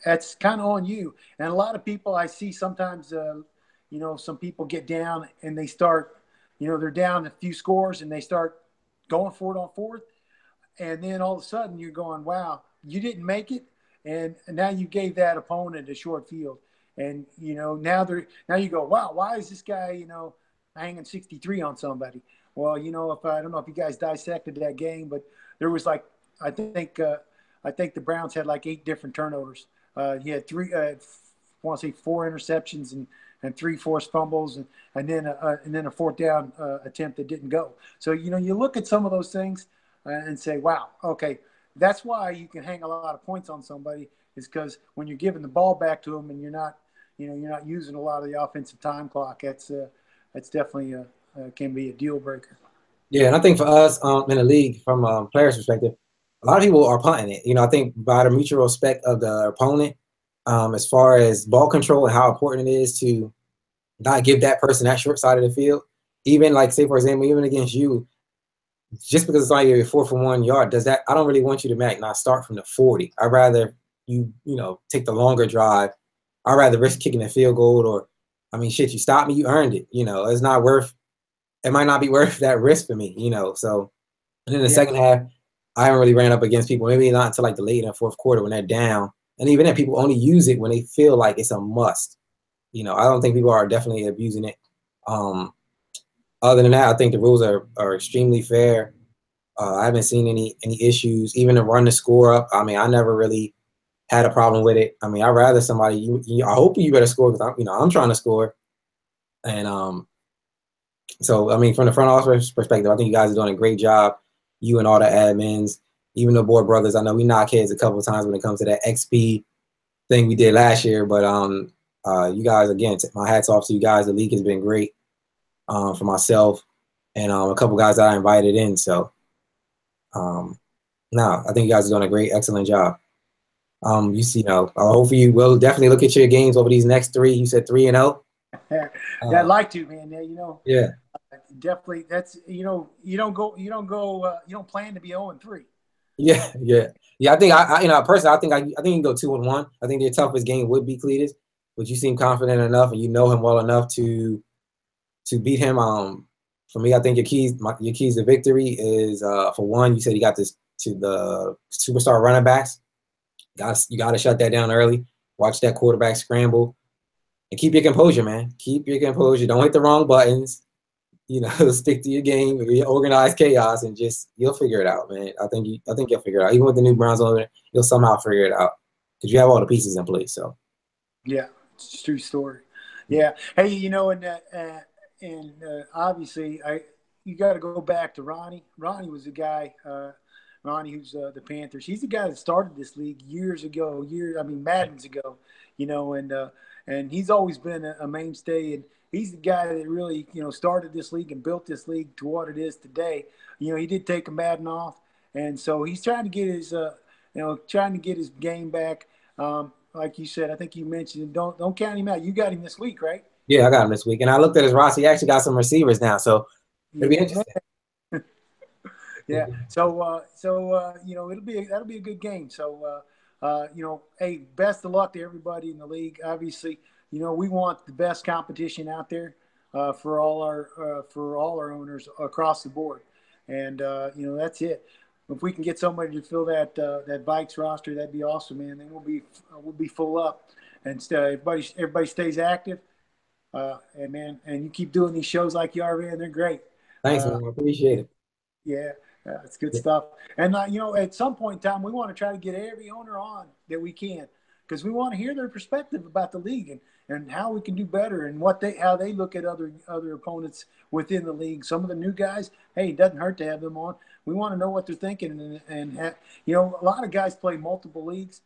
that's kind of on you. And a lot of people I see sometimes, some people get down and they start, they're down a few scores and they start going for it on 4th. And then all of a sudden you're going, wow, you didn't make it. And now you gave that opponent a short field. And, now you go, wow, why is this guy, hanging 63 on somebody? Well, I don't know if you guys dissected that game, but there was like, I think the Browns had like 8 different turnovers. He had 4 interceptions and 3 forced fumbles, and then a 4th down attempt that didn't go. So, you look at some of those things and say, wow, okay, that's why you can hang a lot of points on somebody, is because when you're giving the ball back to them and you're not using a lot of the offensive time clock, that's definitely can be a deal breaker. Yeah, and I think for us in the league, from a player's perspective, a lot of people are punting it. I think by the mutual respect of the opponent, as far as ball control and how important it is to not give that person that short side of the field. Even like, say, for example, even against you, just because it's only your 4th and 1 yard, does that? I don't really want you to not start from the 40. I'd rather you take the longer drive. I'd rather risk kicking a field goal, or, I mean, shit, you stopped me, you earned it. It's not worth. It might not be worth that risk for me. So, and in the second half, I haven't really ran up against people. Maybe not until like the late in the 4th quarter when they're down. And even then, people only use it when they feel like it's a must. I don't think people are definitely abusing it. Other than that, I think the rules are extremely fair. I haven't seen any issues, even to run the score up. I mean, I never really had a problem with it. I mean, I'd rather somebody. I hope you better score, because I'm trying to score. And so, I mean, from the front office perspective, I think you guys are doing a great job. You and all the admins, even the board brothers. I know we knock heads a couple of times when it comes to that XP thing we did last year, but you guys, again, my hat's off to you guys. The league has been great for myself and a couple guys that I invited in. So, I think you guys are doing a great, excellent job. Hopefully you will definitely look at your games over these next 3. You said 3-0. Yeah, I'd like to, man. Yeah. Definitely. That's you don't plan to be 0-3. Yeah. I think personally, I think you can go 2-1. I think your toughest game would be Cletus, but you seem confident enough and you know him well enough to beat him. For me, I think your keys to victory is for one, you said you got this to the superstar running backs. You got to shut that down early. Watch that quarterback scramble. And keep your composure, man. Keep your composure. Don't hit the wrong buttons. You know, stick to your game, organize chaos, and just you'll figure it out, man. I think you'll figure it out. Even with the new Browns on there, you'll somehow figure it out because you have all the pieces in place. So Yeah, it's a true story. Yeah. Hey, you know, and obviously, you got to go back to Ronnie. Ronnie was the guy. Ronnie, who's the Panthers. He's the guy that started this league years ago. Maddens ago. You know, and he's always been a mainstay. And he's the guy that really, you know, started this league and built this league to what it is today. You know, he did take a Madden off, and so he's trying to get his, trying to get his game back. Like you said, I think you mentioned, don't count him out. You got him this week, right? yeah, I got him this week, and I looked at his roster. He actually got some receivers now, so it'll be Yeah. interesting. Yeah. You know, that'll be a good game. So you know, hey, best of luck to everybody in the league. Obviously, you know, we want the best competition out there for all our owners across the board, and you know, that's it. If we can get somebody to fill that Vikes roster, that'd be awesome, man. Then we'll be full up, and everybody stays active. And man, and you keep doing these shows like you are, man. They're great. Thanks, man. I appreciate it. Yeah, it's good stuff. And you know, at some point in time, we want to try to get every owner on that we can, because we want to hear their perspective about the league and how we can do better and how they look at other opponents within the league. Some of the new guys, hey, it doesn't hurt to have them on. We want to know what they're thinking, and you know, a lot of guys play multiple leagues.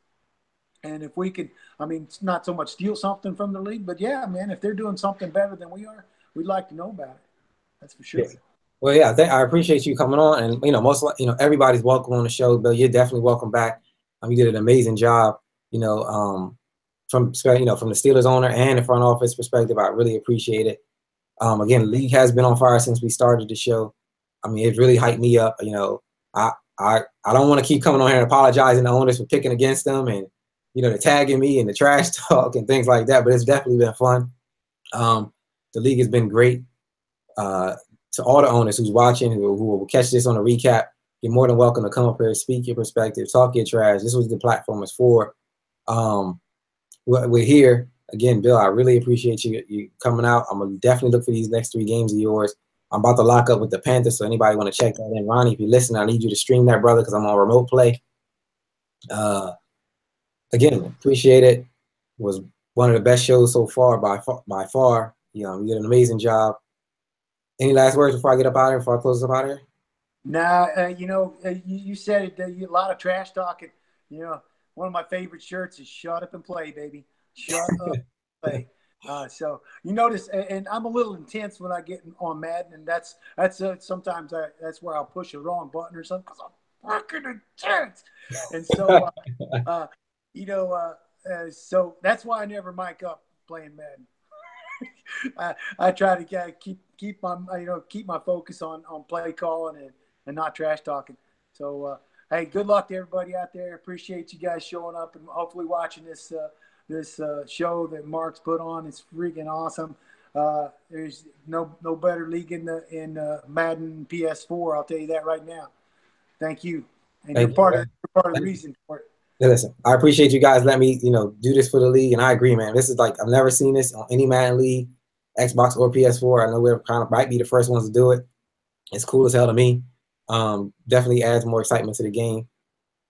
And if we could, I mean, it's not so much steal something from the league, but yeah, man, if they're doing something better than we are, we'd like to know about it. That's for sure. Yeah. Well, yeah, I appreciate you coming on, and you know, everybody's welcome on the show. Bill, you're definitely welcome back. You did an amazing job. You know, from the Steelers owner and the front office perspective, I really appreciate it. Again, the league has been on fire since we started the show. I mean, it really hyped me up. You know, I don't want to keep coming on here and apologizing to owners for picking against them and, you know, the tagging me and the trash talk and things like that. But it's definitely been fun. The league has been great. To all the owners who's watching, who will catch this on a recap, you're more than welcome to come up here, speak your perspective, talk your trash. This was the platform is for. We're here. Again, Bill, I really appreciate you coming out. I'm going to definitely look for these next 3 games of yours. I'm about to lock up with the Panthers, so anybody want to check that in. Ronnie, if you listen, I need you to stream that, brother, because I'm on remote play. Again, appreciate it. It was one of the best shows so far by far. You know, you did an amazing job. Any last words before I get up out of here, before I close up out of here? Nah, you know, you said it, a lot of trash talking. You know, one of my favorite shirts is "Shut up and play, baby." Shut up and play. So you notice, and I'm a little intense when I get on Madden, and that's sometimes that's where I'll push a wrong button or something because I'm fucking intense. And so, you know, so that's why I never mic up playing Madden. I try to keep my focus on play calling and not trash talking. So hey, good luck to everybody out there. Appreciate you guys showing up and hopefully watching this show that Mark's put on. It's freaking awesome. There's no better league in Madden PS4. I'll tell you that right now. Thank you, and you're part of the reason for it. Hey, listen, I appreciate you guys letting me, do this for the league, and I agree, man. This is like I've never seen this on any Madden league, Xbox or PS4. I know we're kind of might be the first ones to do it. It's cool as hell to me. Definitely adds more excitement to the game.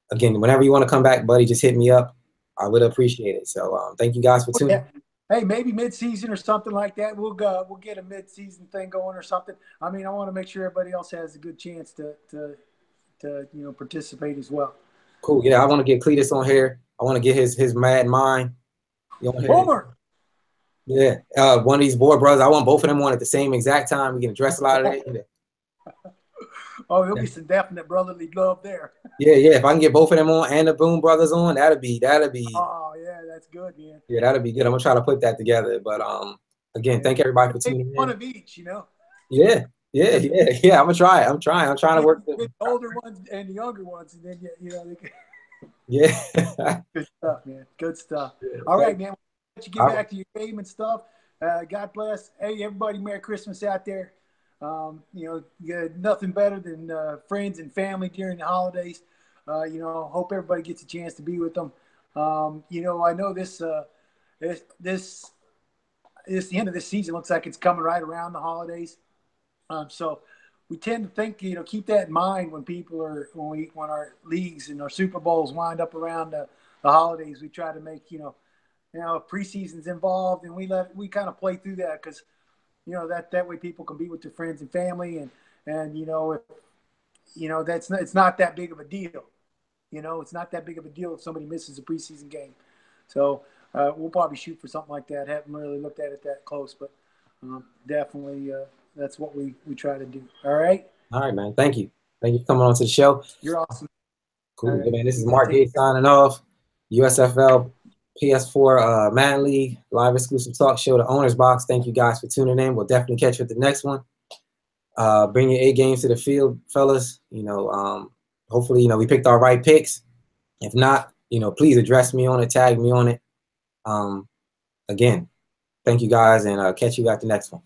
Again, whenever you want to come back, buddy, just hit me up. I would appreciate it. So thank you guys for tuning in. Hey, maybe mid-season or something like that. We'll get a mid-season thing going or something. I mean, I want to make sure everybody else has a good chance to participate as well. Cool. Yeah, I want to get Cletus on here. I want to get his mad mind. Homer. Yeah. One of these board brothers. I want both of them on at the same exact time. We can address a lot of that. Oh, there'll be some definite brotherly love there. Yeah. If I can get both of them on and the Boom Brothers on, that'll be. Oh yeah, that's good, man. Yeah, that'll be good. I'm gonna try to put that together. But again, thank everybody for tuning in. One of each, Yeah. I'm gonna try it. I'm trying to work the older ones and the younger ones, and then they can... Yeah. Good stuff, man. Good stuff. Yeah. All right, man. We'll let you get back to your game and stuff. God bless. Hey, everybody, Merry Christmas out there. You got nothing better than friends and family during the holidays. Hope everybody gets a chance to be with them. I know this it's the end of this season. Looks like it's coming right around the holidays. So we tend to think, keep that in mind when people are when our leagues and our Super Bowls wind up around the holidays. We try to make preseason's involved, and we kind of play through that because that way people can be with their friends and family, and it's not that big of a deal. It's not that big of a deal if somebody misses a preseason game. So we'll probably shoot for something like that. Haven't really looked at it that close, but definitely that's what we try to do. All right. All right, man. Thank you. Thank you for coming on to the show. You're awesome. Cool. Right. Man, this is Mark Gates signing off. USFL PS4 Madden League live exclusive talk show, The Owner's Box. Thank you guys for tuning in. We'll definitely catch you at the next one. Bring your A games to the field, fellas. Hopefully, we picked our right picks. If not, please address me on it, tag me on it. Again, thank you guys, and catch you at the next one.